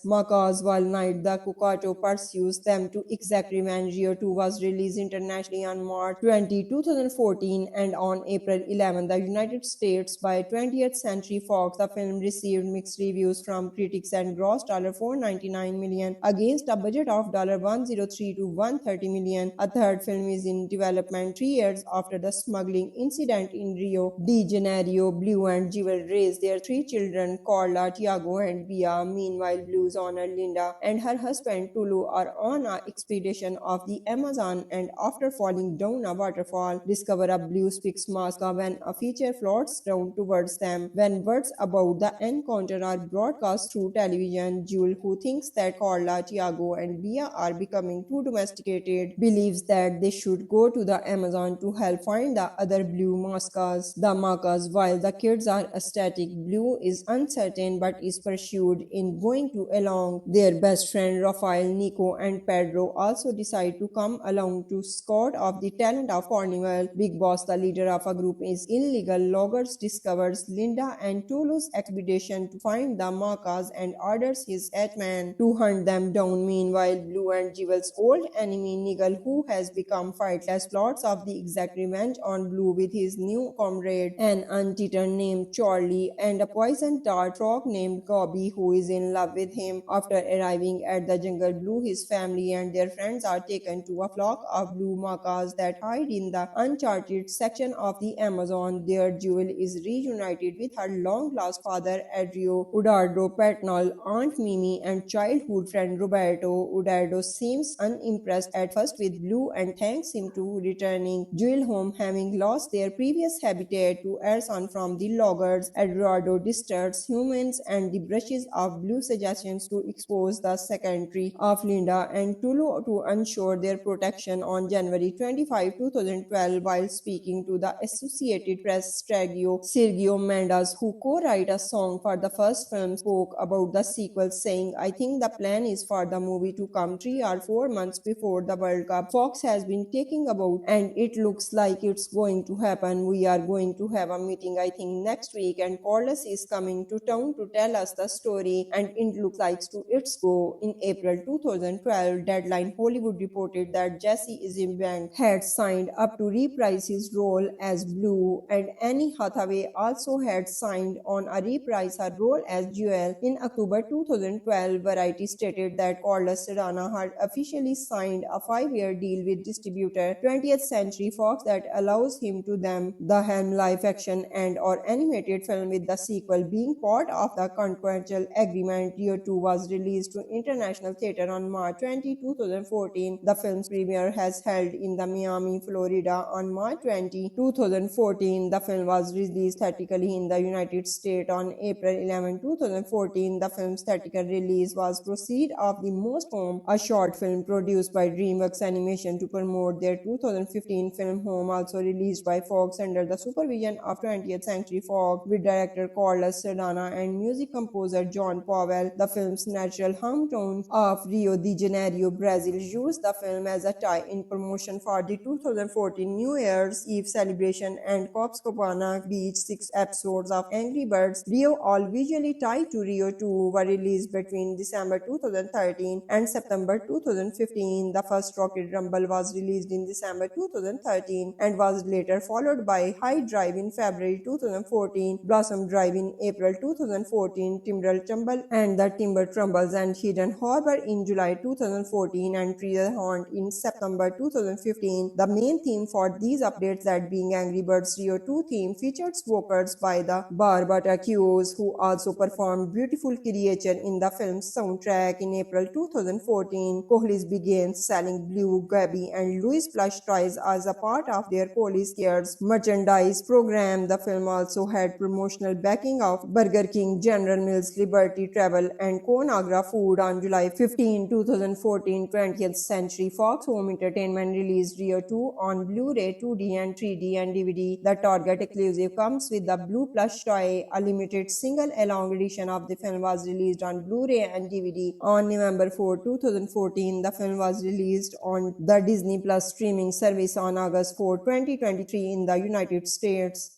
macaws while Night the Cucato pursues them to exact revenge. Rio 2 was released internationally on March 20, 2014 and on April 11, the United States by 20th Century Fox. The film received mixed reviews from critics and grossed $499 million against a budget of $103 to $130 million. A third film is in development 3 years after the smuggling incident in Rio de Janeiro. Blue and Jewel raised their 3 children, Carla, Tiago, and Bia. Meanwhile, Blue's owner Linda and her husband Tulu are on an expedition of the Amazon and after falling down a waterfall, discover a blue fixed mask when a feature floats down towards them. When words about the encounter are broadcast through television, Jewel, who thinks that Carla, Tiago, and Bia are becoming too domesticated, believes that they should go to the Amazon to help find the other blue macas. While the kids are ecstatic, Blue is uncertain but is pursued in going to along. Their best friend Rafael, Nico, and Pedro also decide to come along to scout of the talent of Carnival. Big Boss, the leader of a group is illegal loggers, discovers Linda and Tulu's expedition to find the macas and orders his headman to hunt them down. Meanwhile, Blue and Jewel's old enemy Nigel, who has become fightless, plots of the exact revenge on Blue with his new comrade, an anteater named Charlie, and a poison dart frog named Gobby, who is in love with him. After arriving at the jungle, Blue, his family, and their friends are taken to a flock of blue macas that hide in the uncharted section of the Amazon. There, Jewel is reunited with her long-lost father, Adrio, Udardo Patnal, Aunt Mimi, and childhood friend Roberto. Udardo seems unimpressed at first with Blue and thanks him to returning Jewel home, having lost their previous habitat to arson from the loggers. Eduardo disturbs humans and the brushes of Blue suggestions to expose the secretary of Linda and Tulu to ensure their protection. On January 25, 2012, while speaking to the Associated Press, Sergio Mendes, who co-wrote a song for the first film, spoke about the sequel, saying, "I think the plan is for the movie to come 3 or 4 months before the World Cup. Fox has been taking about and it looks like it's going to happen. We are going to have a meeting, I think, next week, and Carlos is coming to town to tell us the story, and it looks like it's go." In April 2012, Deadline Hollywood reported that Jesse Eisenberg had signed up to reprise his role as Blue, and Annie Hathaway also had signed on a reprise her role as Jewel. In October 2012, Variety stated that Carlos Serrano had officially signed a 5-year deal with distributor 20th Century Fox that allows him to them the helm live action and or animated film, with the sequel being part of the contractual agreement. Rio 2 was released to international theater on March 20, 2014. The film's premiere has held in the Miami, Florida on March 20, 2014. The film was released theatrically in the United States on April 11, 2014. The film's theatrical release was Proceed of the Most Home, a short film produced by DreamWorks Animation to promote their 2015 film Home, also released by Fox under the supervision of 20th Century Fox, with director Carlos Sardana and music composer John Powell. The film's natural hometown of Rio de Janeiro, Brazil, used the film as a tie-in promotion for the 2014 New Year's Eve celebration, and Copacabana Beach. 6 episodes of Angry Birds Rio, all visually tied to Rio 2, were released between December 2013 and September 2015. The first Rocket Rumble was released in December 2013 and was later followed by High Drive in February 2014, Blossom Drive in April 2014, Timber Tumble and the Timber Tumbles, and Hidden Harbor in July 2014, and Treasure Hunt in September 2015. The main theme for these updates, that being Angry Birds Rio 2 theme, featured vocals by the Barbara Hughes, who also performed Beautiful Creature in the film's soundtrack. back in April 2014, Kohli's began selling Blue, Gabby, and Louis plush toys as a part of their Kohli's Cares merchandise program. The film also had promotional backing of Burger King, General Mills, Liberty Travel, and Conagra Food. On July 15, 2014, 20th Century Fox Home Entertainment released Rio 2 on Blu-ray, 2D and 3D and DVD. The Target exclusive comes with the Blue plush toy. A limited single-along edition of the film was released on Blu-ray and DVD. On November 4, 2014, the film was released on the Disney Plus streaming service on August 4, 2023 in the United States.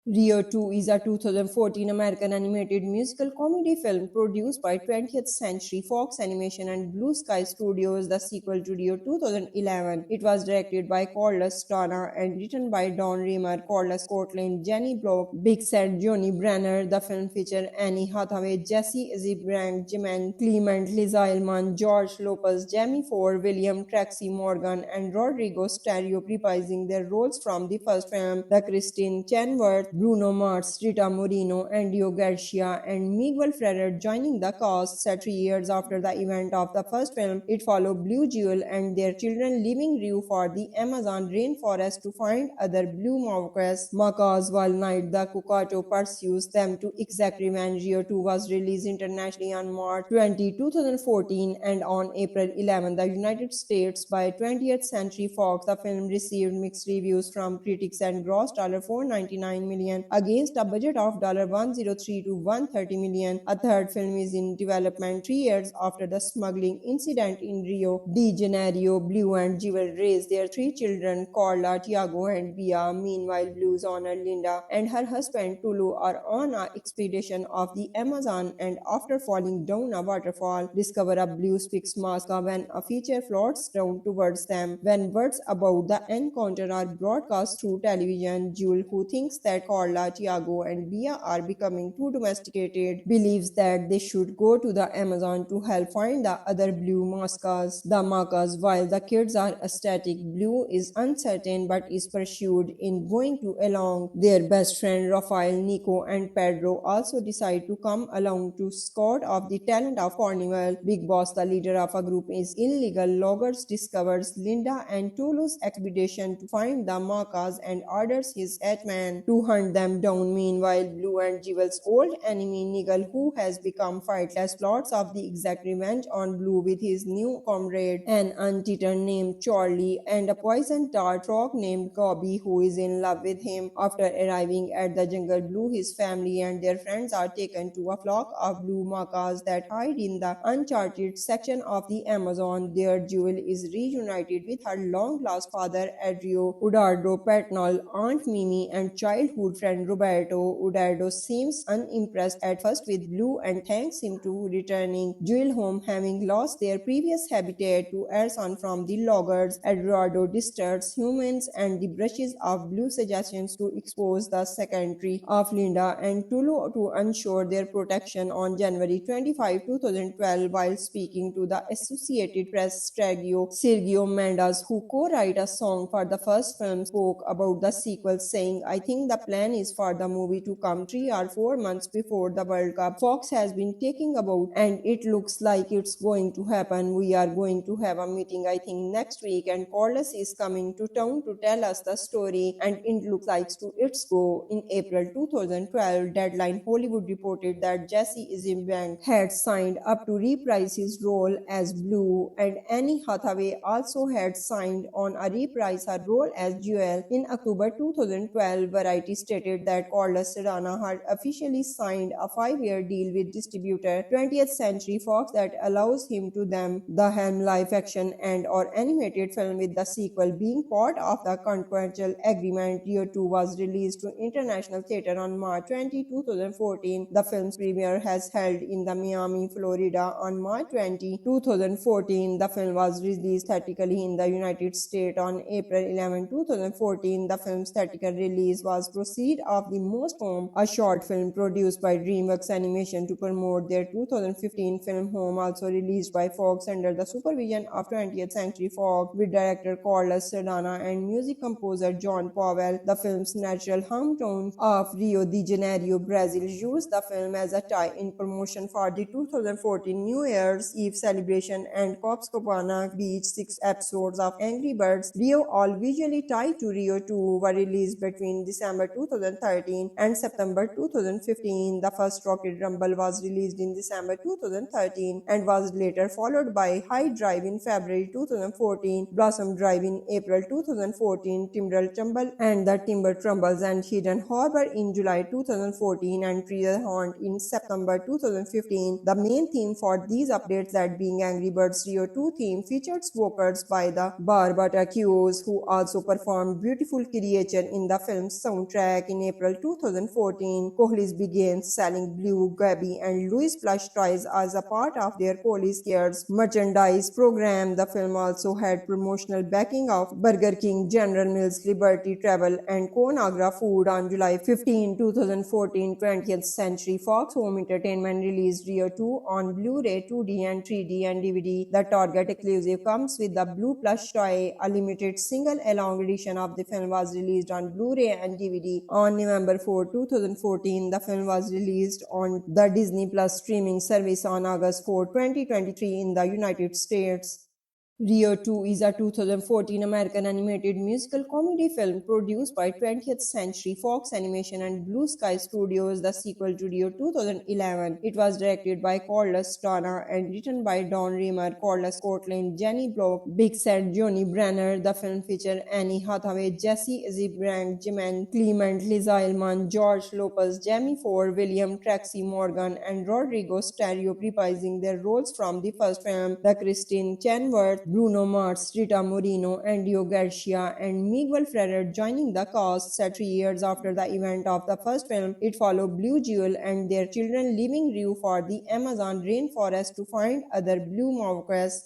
Rio 2 is a 2014 American animated musical comedy film produced by 20th Century Fox Animation and Blue Sky Studios, the sequel to Rio 2011. It was directed by Carlos Tana and written by Don Raymer, Carlos Scotland, Jenny Block, Big Sad, Johnny Brenner. The film featured Annie Hathaway, Jesse Eisenberg, Jimen Clement, Liz Ullmann, George Lopez, Jamie Ford, William Tracy Morgan, and Rodrigo Stereo reprising their roles from the first film. The Christine Chenoweth, Bruno Mars, Rita Moreno, Andio Garcia, and Miguel Ferrer joining the cast. Set 3 years after the event of the first film, it followed Blue Jewel and their children leaving Rio for the Amazon rainforest to find other blue macaws while Night the Cucato pursues them to exact revenge. Rio 2 was released internationally on March 20, 2014 and on April 11, the United States by 20th Century Fox. The film received mixed reviews from critics and grossed $499 million against a budget of $103 to $130 million. A third film is in development 3 years after the smuggling incident in Rio de Janeiro. Blue and Jewel raised their 3 children, Carla, Tiago, and Bia. Meanwhile, Blue's owner Linda and her husband Tulu are on an expedition of the Amazon, and after falling down a waterfall, discover a blue Spix Masca when a feature floats down towards them. When words about the encounter are broadcast through television, Jewel, who thinks that Carla, Tiago, and Bia are becoming too domesticated, believes that they should go to the Amazon to help find the other blue macas. While the kids are ecstatic, Blue is uncertain but is pursued in going to along. Their best friend Rafael, Nico, and Pedro also decide to come along to scout of the talent of Carnival. Big Boss, the leader of a group is illegal loggers, discovers Linda and Tulu's expedition to find the macas and orders his hitman to hunt them down. Meanwhile, Blue and Jewel's old enemy Nigel, who has become fightless, plots of the exact revenge on Blue with his new comrade, an anteater named Charlie, and a poison dart frog named Gobby, who is in love with him. After arriving at the jungle, Blue, his family, and their friends are taken to a flock of blue macas that hide in the uncharted section of the Amazon. There, Jewel is reunited with her long-lost father, Adrio, Udardo Patnal, Aunt Mimi, and childhood friend Roberto. Udardo seems unimpressed at first with Blue and thanks him to returning Jewel home, having lost their previous habitat to arson from the loggers. Eduardo disturbs humans and the brushes of Blue suggestions to expose the secretary of Linda and Tulu to ensure their protection. On January 25, 2012, while speaking to the Associated Press, Sergio Mendes, who co-wrote a song for the first film, spoke about the sequel, saying, "I think the plan is for the movie to come 3 or 4 months before the World Cup. Fox has been talking about and it looks like it's going to happen. We are going to have a meeting, I think, next week, and Carlos is coming to town to tell us the story, and it looks like it's go." In April 2012, Deadline Hollywood reported that Jesse Eisenberg had signed up to reprise his role as Blue, and Annie Hathaway also had signed on a reprise her role as Jewel. In October 2012, Variety stated that Carlos Serrano had officially signed a 5-year deal with distributor 20th Century Fox that allows him to them the helm live action and or animated film, with the sequel being part of the contractual agreement. Rio 2 was released to international theater on March 20, 2014. The film's premiere has held in the Miami, Florida on March 20, 2014. The film was released theatrically in the United States on April 11, 2014. The film's theatrical release was proceeded Seed of the Most Home, a short film produced by DreamWorks Animation to promote their 2015 film Home, also released by Fox under the supervision of 20th Century Fox, with director Carlos Sardana and music composer John Powell. The film's natural hometown of Rio de Janeiro, Brazil, used the film as a tie-in promotion for the 2014 New Year's Eve celebration, and Copacabana Beach 6 episodes of Angry Birds Rio, all visually tied to Rio 2, were released between December 2013 and September 2015. The first Rocket Rumble was released in December 2013 and was later followed by High Drive in February 2014, Blossom Drive in April 2014, Timber Tumble and the Timber Tumbles and Hidden Harbor in July 2014, and Treasure Hunt in September 2015. The main theme for these updates, that being Angry Birds Rio 2 theme, featured vocals by the Barbatacues, who also performed Beautiful Creature in the film's soundtrack. In April 2014, Kohli's began selling Blue, Gabby, and Louis plush toys as a part of their Kohli's Cares merchandise program. The film also had promotional backing of Burger King, General Mills, Liberty Travel, and Conagra Food. On July 15, 2014, 20th Century Fox Home Entertainment released Rio 2 on Blu-ray, 2D and 3D and DVD. The Target exclusive comes with the Blue plush toy. A limited single-along edition of the film was released on Blu-ray and DVD on November 4, 2014. The film was released on the Disney Plus streaming service on August 4, 2023 in the United States. Rio 2 is a 2014 American animated musical comedy film produced by 20th Century Fox Animation and Blue Sky Studios, the sequel to Rio 2011. It was directed by Carlos Sardana and written by Don Raymer, Carlos Cortland, Jenny Block, Big Sad, Johnny Brenner. The film featured Annie Hathaway, Jesse Eisenberg, Jimen Clement, Liza Elman, George Lopez, Jamie Ford, William Tracy Morgan, and Rodrigo Stereo reprising their roles from the first film. The Christine Chenoweth, Bruno Mars, Rita Moreno, Andio Garcia, and Miguel Ferrer joining the cast. Set 3 years after the event of the first film, it followed Blue Jewel and their children leaving Rio for the Amazon rainforest to find other blue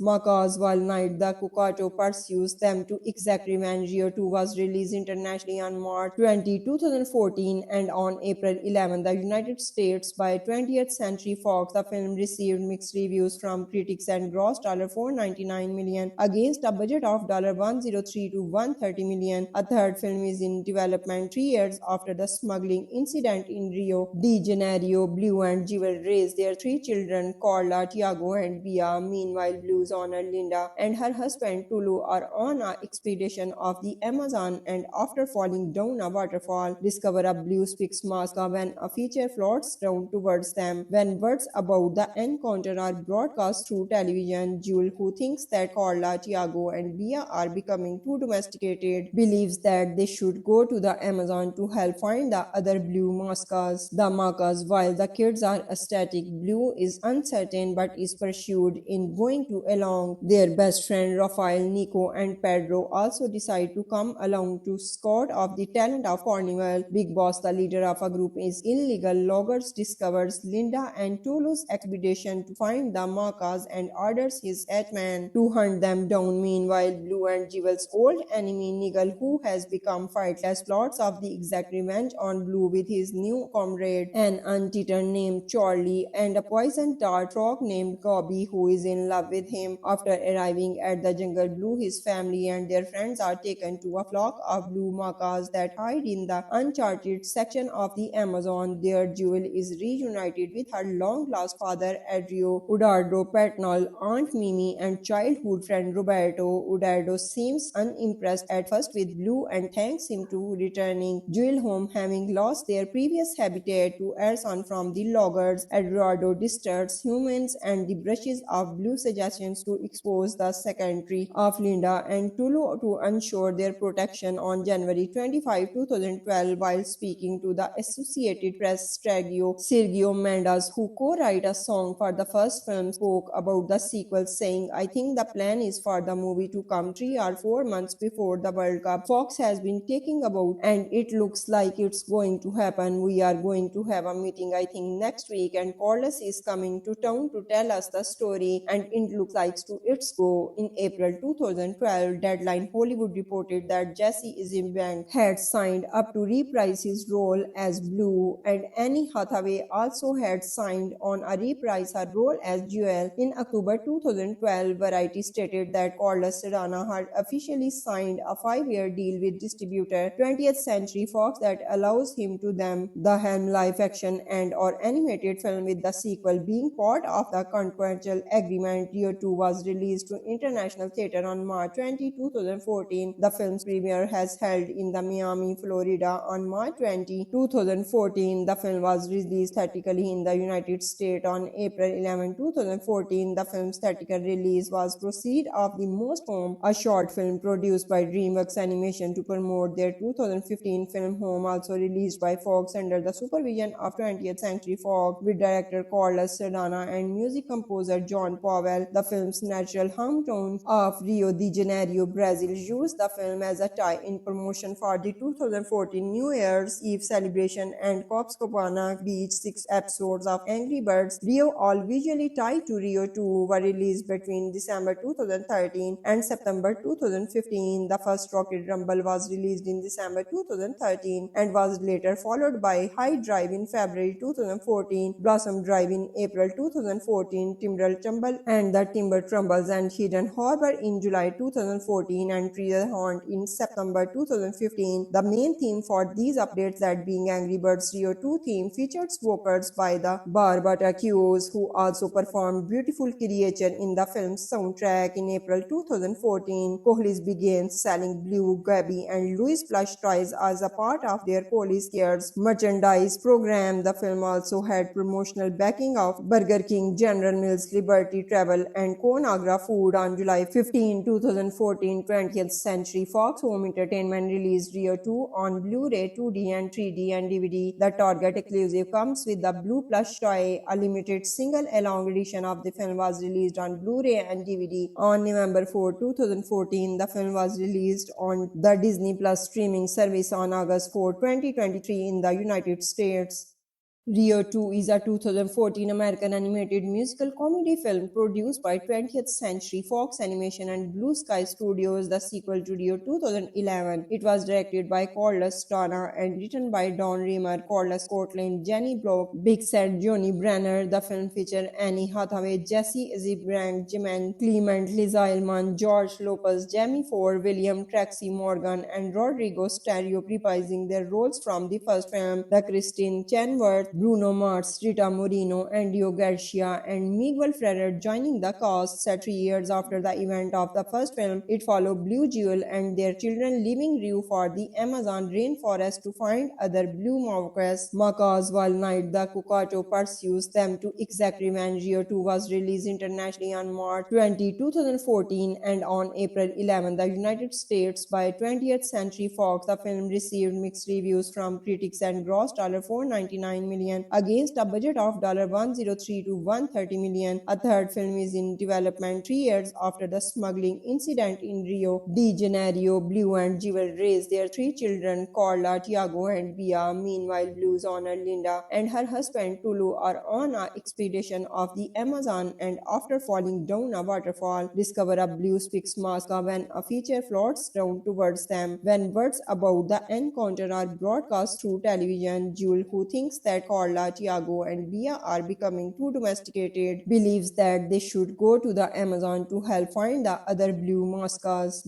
macaws. While Night the Cucato pursues them to exact revenge. Rio 2 was released internationally on March 20, 2014 and on April 11, the United States by 20th Century Fox. The film received mixed reviews from critics and grossed $499 million against a budget of $103 to $130 million. A third film is in development 3 years after the smuggling incident in Rio de Janeiro. Blue and Jewel raised their 3 children, Carla, Tiago, and Bia. Meanwhile, Blue's owner Linda and her husband Tulu are on an expedition of the Amazon, and after falling down a waterfall, discover a blue fixed mask when a feature floats down towards them. When words about the encounter are broadcast through television, Jewel, who thinks that Carla, Tiago, and Bia are becoming too domesticated, believes that they should go to the Amazon to help find the other blue macas. While the kids are ecstatic, Blue is uncertain but is pursued in going to along. Their best friend Rafael, Nico, and Pedro also decide to come along to scout of the talent of Carnival. Big Boss, the leader of a group, is illegal loggers, discovers Linda and Tulu's expedition to find the macas and orders his hitman to hunt them down. Meanwhile, Blue and Jewel's old enemy Nigel, who has become fightless, plots of the exact revenge on Blue with his new comrade, an anteater named Charlie, and a poison dart frog named Gobby, who is in love with him. After arriving at the jungle, Blue, his family, and their friends are taken to a flock of blue macas that hide in the uncharted section of the Amazon. There, Jewel is reunited with her long-lost father, Adrio, Udardo Patnal, Aunt Mimi, and childhood friend Roberto. Udardo seems unimpressed at first with Blue and thanks him to returning Jewel home, having lost their previous habitat to arson from the loggers. Eduardo disturbs humans and the brushes of Blue suggestions to expose the secretary of Linda and Tulu to ensure their protection. On January 25, 2012, while speaking to the Associated Press, Sergio Mendes, who co-wrote a song for the first film, spoke about the sequel, saying, "I think the plan plan is for the movie to come 3 or 4 months before the World Cup. Fox has been taking about, and it looks like it's going to happen. We are going to have a meeting, I think, next week, and Corliss is coming to town to tell us the story, and it looks like to its go. In April 2012, Deadline Hollywood reported that Jesse Eisenberg had signed up to reprise his role as Blue, and Annie Hathaway also had signed on a reprise her role as Jewel. In October 2012, Variety stated that Corliss Serrano had officially signed a 5-year deal with distributor 20th Century Fox that allows him to them the helm live action and or animated film, with the sequel being part of the contractual agreement. Rio 2 was released to international theater on March 20, 2014. The film's premiere has held in the Miami, Florida on March 20, 2014. The film was released theatrically in the United States on April 11, 2014. The film's theatrical release was proceed of the Most Home, a short film produced by DreamWorks Animation to promote their 2015 film Home, also released by Fox under the supervision of 20th Century Fox, with director Carlos Serrano and music composer John Powell. The film's natural hometown of Rio de Janeiro, Brazil, used the film as a tie-in promotion for the 2014 New Year's Eve celebration, and Copacabana Beach 6 episodes of Angry Birds Rio, all visually tied to Rio 2, were released between December 2013 and September 2015. The first Rocket Rumble was released in December 2013 and was later followed by High Drive in February 2014, Blossom Drive in April 2014, Timber Tumble and the Timber Tumbles and Hidden Harbor in July 2014, and Treasure Hunt in September 2015. The main theme for these updates, that being Angry Birds Rio 2 theme, featured vocals by the Barbatacues, who also performed Beautiful Creature in the film's soundtrack. In April 2014, Kohli's began selling Blue, Gabby and Louis plush toys as a part of their Kohli's Cares merchandise program. The film also had promotional backing of Burger King, General Mills, Liberty Travel and Conagra Food. On July 15, 2014, 20th Century Fox Home Entertainment released Rio 2 on Blu-ray, 2D and 3D and DVD. The Target exclusive comes with the Blue plush toy. A limited single along edition of the film was released on Blu-ray and DVD. On November 4, 2014, the film was released on the Disney Plus streaming service on August 4, 2023 in the United States. Rio 2 is a 2014 American animated musical comedy film produced by 20th Century Fox Animation and Blue Sky Studios, the sequel to Rio 2011. It was directed by Carlos Serrano and written by Don Remer, Carlos Cortland, Jenny Block, Big Sad, Johnny Brenner. The film featured Annie Hathaway, Jesse Eisenberg, Jimen Clement, Liza Elman, George Lopez, Jamie Ford, William Tracy Morgan, and Rodrigo Stereo reprising their roles from the first film. The Christine Chenoweth, Bruno Mars, Rita Moreno, Andio Garcia, and Miguel Ferrer joining the cast. Set 3 years after the event of the first film, it followed Blue, Jewel, and their children leaving Rio for the Amazon rainforest to find other blue macaws while Night the Cucato pursues them to exact revenge. Rio 2 was released internationally on March 20, 2014 and on April 11, the United States by 20th Century Fox. The film received mixed reviews from critics and grossed $499 million against a budget of $103 to $130 million. A third film is in development 3 years after the smuggling incident in Rio de Janeiro. Blue and Jewel raised their 3 children, Carla, Tiago, and Bia. Meanwhile, Blue's owner Linda and her husband Tulu are on an expedition of the Amazon, and after falling down a waterfall, discover a blue fixed mask when a feature floats down towards them. When words about the encounter are broadcast through television, Jewel, who thinks that Carla, Tiago, and Bia are becoming too domesticated, believes that they should go to the Amazon to help find the other blue macas.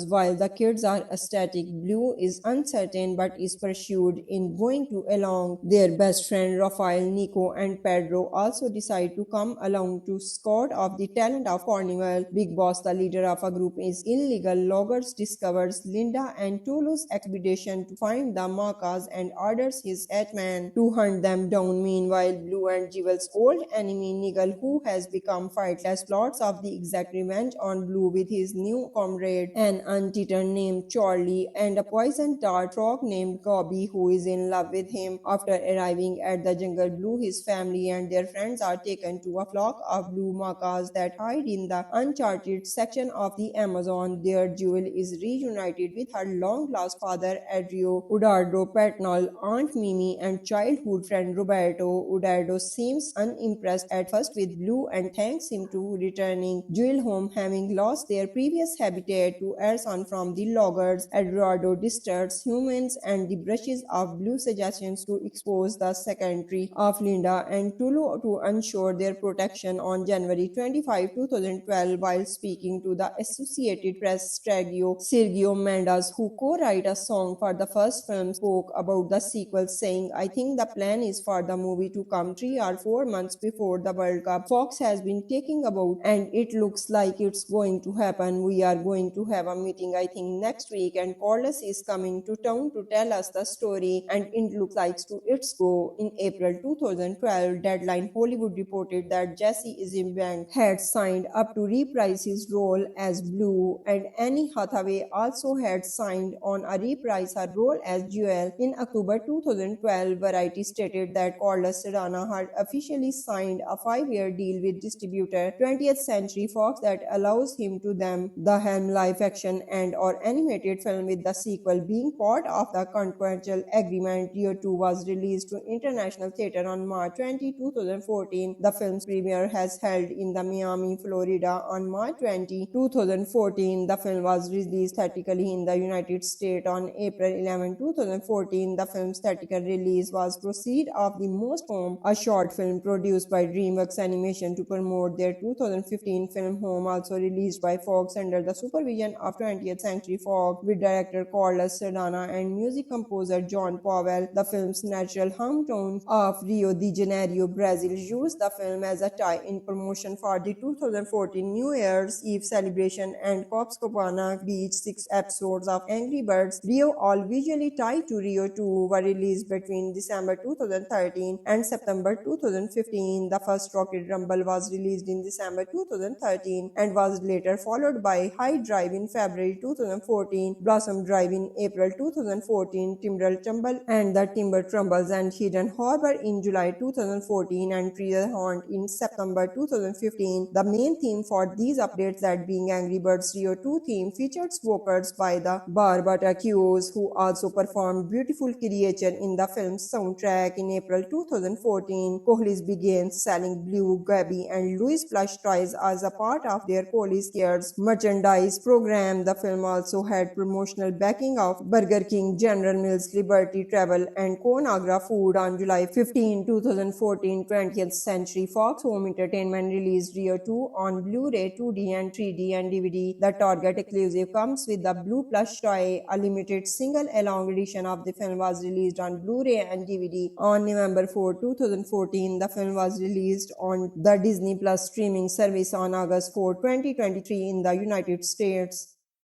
While the kids are ecstatic, Blue is uncertain but is pursued in going to along. Their best friend Rafael, Nico, and Pedro also decide to come along to scout of the talent of Carnival. Big Boss, the leader of a group is illegal loggers, discovers Linda and Tulu's expedition to find the macas and orders his headman to hunt hunt them down. Meanwhile, Blue and Jewel's old enemy Nigel, who has become fightless, plots of the exact revenge on Blue with his new comrade, an anteater named Charlie, and a poison dart frog named Gobby, who is in love with him. After arriving at the jungle, Blue, his family, and their friends are taken to a flock of blue macas that hide in the uncharted section of the Amazon. There, Jewel is reunited with her long-lost father, Adrio Udardo Patnal, Aunt Mimi, and childhood friend Roberto. Udardo seems unimpressed at first with Blue and thanks him to returning Jewel home, having lost their previous habitat to Ersan from the loggers. Eduardo disturbs humans and the brushes of Blue suggestions to expose the secretary of Linda and Tulu to ensure their protection. On January 25, 2012, while speaking to the Associated Press, Sergio Mendes, who co-wrote a song for the first film, spoke about the sequel, saying, "I think the plan is for the movie to come 3 or 4 months before the World Cup. Fox has been taking about and it looks like it's going to happen. We are going to have a meeting, I think, next week, and Corliss is coming to town to tell us the story, and it looks like it's go." In April 2012, Deadline Hollywood reported that Jesse Eisenberg had signed up to reprise his role as Blue, and Annie Hathaway also had signed on a reprise her role as Jewel. In October 2012, Variety stated that Corliss Serrano had officially signed a 5-year deal with distributor 20th Century Fox that allows him to them the helm live action and or animated film, with the sequel being part of the contractual agreement. Rio 2 was released to international theater on March 20, 2014. The film's premiere has held in the Miami, Florida on March 20, 2014. The film was released theatrically in the United States on April 11, 2014. The film's theatrical release was proceed of the Most Home, a short film produced by DreamWorks Animation to promote their 2015 film Home, also released by Fox under the supervision of 20th Century Fox, with director Carlos Sardana and music composer John Powell. The film's natural hometown of Rio de Janeiro, Brazil, used the film as a tie-in promotion for the 2014 New Year's Eve celebration, and Copacabana Beach. 6 episodes of Angry Birds Rio, all visually tied to Rio 2, were released between December 2013 and September 2015. The first Rocket Rumble was released in December 2013 and was later followed by High Drive in February 2014, Blossom Drive in April 2014, Timber Tumble and the Timber Tumbles, and Hidden Harbor in July 2014, and Treasure Hunt in September 2015. The main theme for these updates, that being Angry Birds Rio 2 theme, featured vocals by the Barbatacues, who also performed Beautiful Creature in the film's soundtrack. In April 2014, Kohlis began selling Blue, Gabby, and Louis plush toys as a part of their Kohlis Cares merchandise program. The film also had promotional backing of Burger King, General Mills, Liberty Travel, and Conagra Food. On July 15, 2014, 20th Century Fox Home Entertainment released Rio 2 on Blu-ray, 2D and 3D and DVD. The Target exclusive comes with the Blue plush toy. A limited single-along edition of the film was released on Blu-ray and DVD. On November 4, 2014, the film was released on the Disney Plus streaming service on August 4, 2023 in the United States.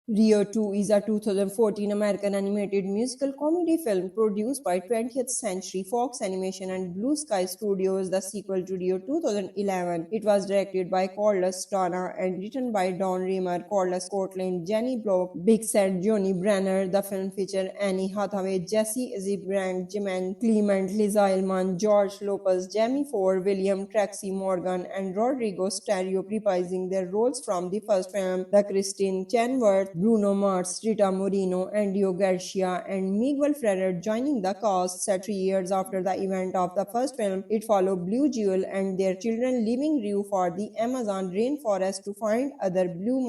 Rio 2 is a 2014 American animated musical comedy film produced by 20th Century Fox Animation and Blue Sky Studios, the sequel to Rio 2011. It was directed by Carlos Sardana and written by Don Reamer, Carlos Cortland, Jenny Block, Big Sad, Johnny Brenner. The film featured Annie Hathaway, Jesse Eisenberg, Jimen Clement, Liz Eilman, George Lopez, Jamie Ford, William Tracy Morgan, and Rodrigo Stereo, reprising their roles from the first film. The Christine Chenworth, Bruno Mars, Rita Moreno, Andio Garcia, and Miguel Ferrer joining the cast. Set 3 years after the event of the first film, it followed Blue, Jewel, and their children leaving Rio for the Amazon rainforest to find other blue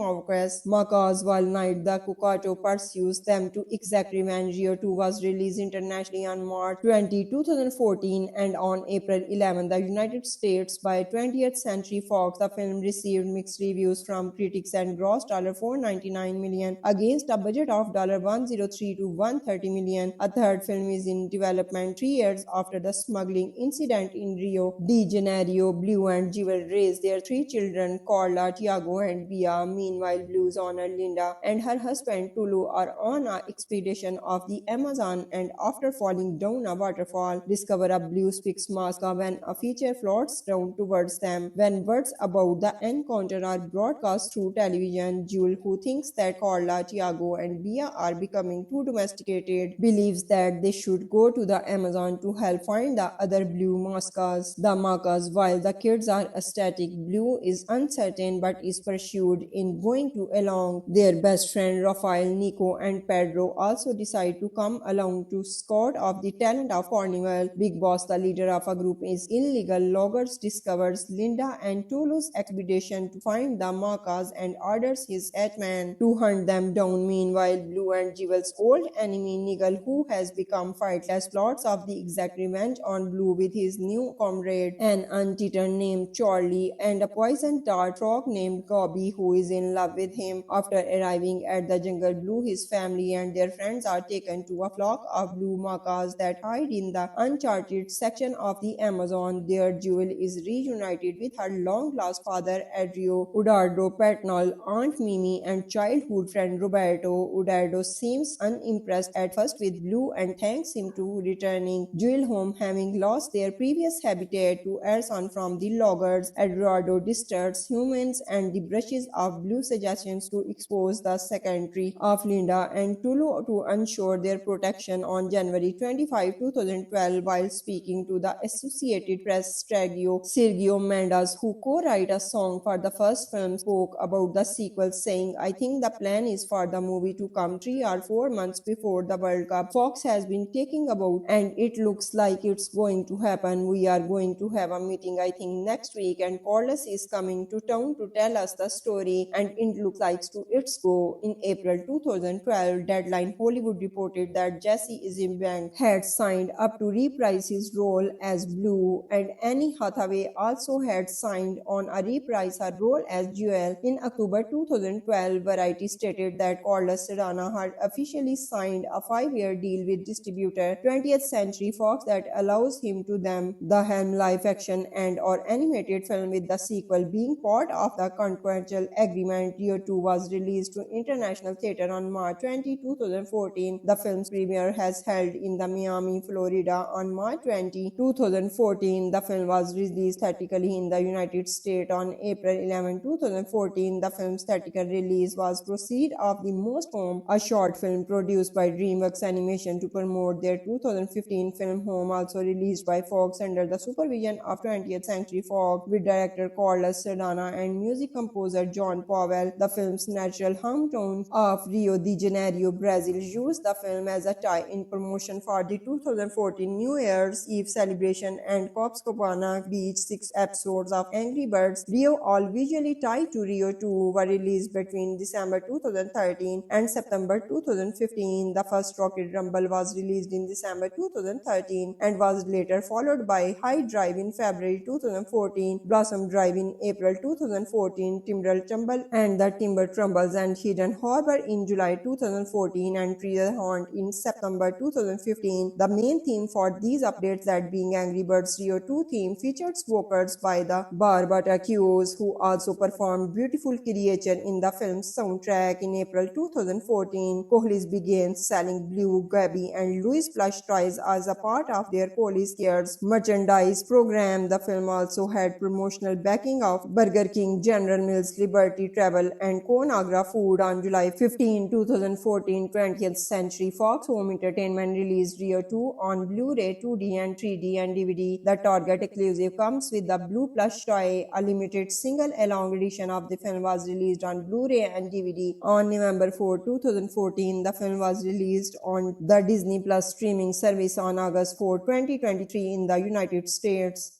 macas. While night, the Cucato pursues them to exact revenge. Rio 2 was released internationally on March 20, 2014, and on April 11, the United States by 20th Century Fox. The film received mixed reviews from critics and grossed $499 million million against a budget of $103 to $130 million. A third film is in development 3 years after the smuggling incident in Rio de Janeiro. Blue and Jewel raise their 3 children, Carla, Tiago, and Bia. Meanwhile, Blue's owner Linda and her husband Tulu are on an expedition of the Amazon, and after falling down a waterfall, discover a blue Spix Masca when a feature floats down towards them. When words about the encounter are broadcast through television, Jewel, who thinks that Carla, Tiago, and Bia are becoming too domesticated, believes that they should go to the Amazon to help find the other blue Mascas. The Macas, while the kids are ecstatic, Blue is uncertain but is pursued in going to along. Their best friend Rafael, Nico, and Pedro also decide to come along to scout of the talent of Carnival. Big Boss, the leader of a group is illegal loggers, discovers Linda and Tulu's expedition to find the Macas and orders his hitman to hunt them down. Meanwhile, Blue and Jewel's old enemy Nigel, who has become fightless, plots of the exact revenge on Blue with his new comrade, an anteater named Charlie, and a poison dart frog named Gobby, who is in love with him. After arriving at the jungle, Blue, his family, and their friends are taken to a flock of blue Macas that hide in the uncharted section of the Amazon. There, Jewel is reunited with her long-lost father, Adrio, Udardo Patnal, Aunt Mimi, and childhood friend Roberto. Udardo seems unimpressed at first with Blue and thanks him to returning Jewel home, having lost their previous habitat to arson from the loggers. Eduardo disturbs humans and the brushes of Blue suggestions to expose the secretary of Linda and Tulu to ensure their protection. On January 25, 2012, while speaking to the Associated Press, Sergio Mendes, who co-wrote a song for the first film, spoke about the sequel, saying, "I think the plan is for the movie to come 3 or 4 months before the World Cup. Fox has been talking about, and it looks like it's going to happen. We are going to have a meeting, I think, next week, and Corliss is coming to town to tell us the story, and it looks like it's go." In April 2012, Deadline Hollywood reported that Jesse Eisenberg had signed up to reprise his role as Blue, and Annie Hathaway also had signed on a reprise her role as Jewel. In October 2012, Variety stated that Corliss Serrano had officially signed a 5-year deal with distributor 20th Century Fox that allows him to them the Helm live action and or animated film, with the sequel being part of the contractual agreement. Rio 2 was released to international theater on March 20, 2014. The film's premiere has held in the Miami, Florida on March 20, 2014. The film was released theatrically in the United States on April 11, 2014. The film's theatrical release was proceed of the Most Home, a short film produced by DreamWorks Animation to promote their 2015 film Home, also released by Fox under the supervision of 20th Century Fox, with director Carlos Sardana and music composer John Powell. The film's natural hometown of Rio de Janeiro, Brazil, used the film as a tie-in promotion for the 2014 New Year's Eve celebration, and Copacabana Beach 6 episodes of Angry Birds Rio, all visually tied to Rio 2, were released between December 2013 and September 2015. The first Rocket Rumble was released in December 2013 and was later followed by High Drive in February 2014, Blossom Drive in April 2014, Timber Tumble and the Timber Tumbles, and Hidden Harbor in July 2014, and Treasure Hunt in September 2015. The main theme for these updates, that being Angry Birds Rio 2 theme, featured vocals by the Barbatacues, who also performed Beautiful Creature in the film's soundtrack. In April 2014, Kohlis began selling Blue, Gabby, and Louis plush toys as a part of their Kohlis Cares merchandise program. The film also had promotional backing of Burger King, General Mills, Liberty Travel, and Conagra Food. On July 15, 2014, 20th Century Fox Home Entertainment released Rio 2 on Blu-ray, 2D and 3D and DVD. The Target exclusive comes with the Blue plush toy. A limited single-along edition of the film was released on Blu-ray and DVD. On November 4, 2014, the film was released on the Disney Plus streaming service on August 4, 2023 in the United States.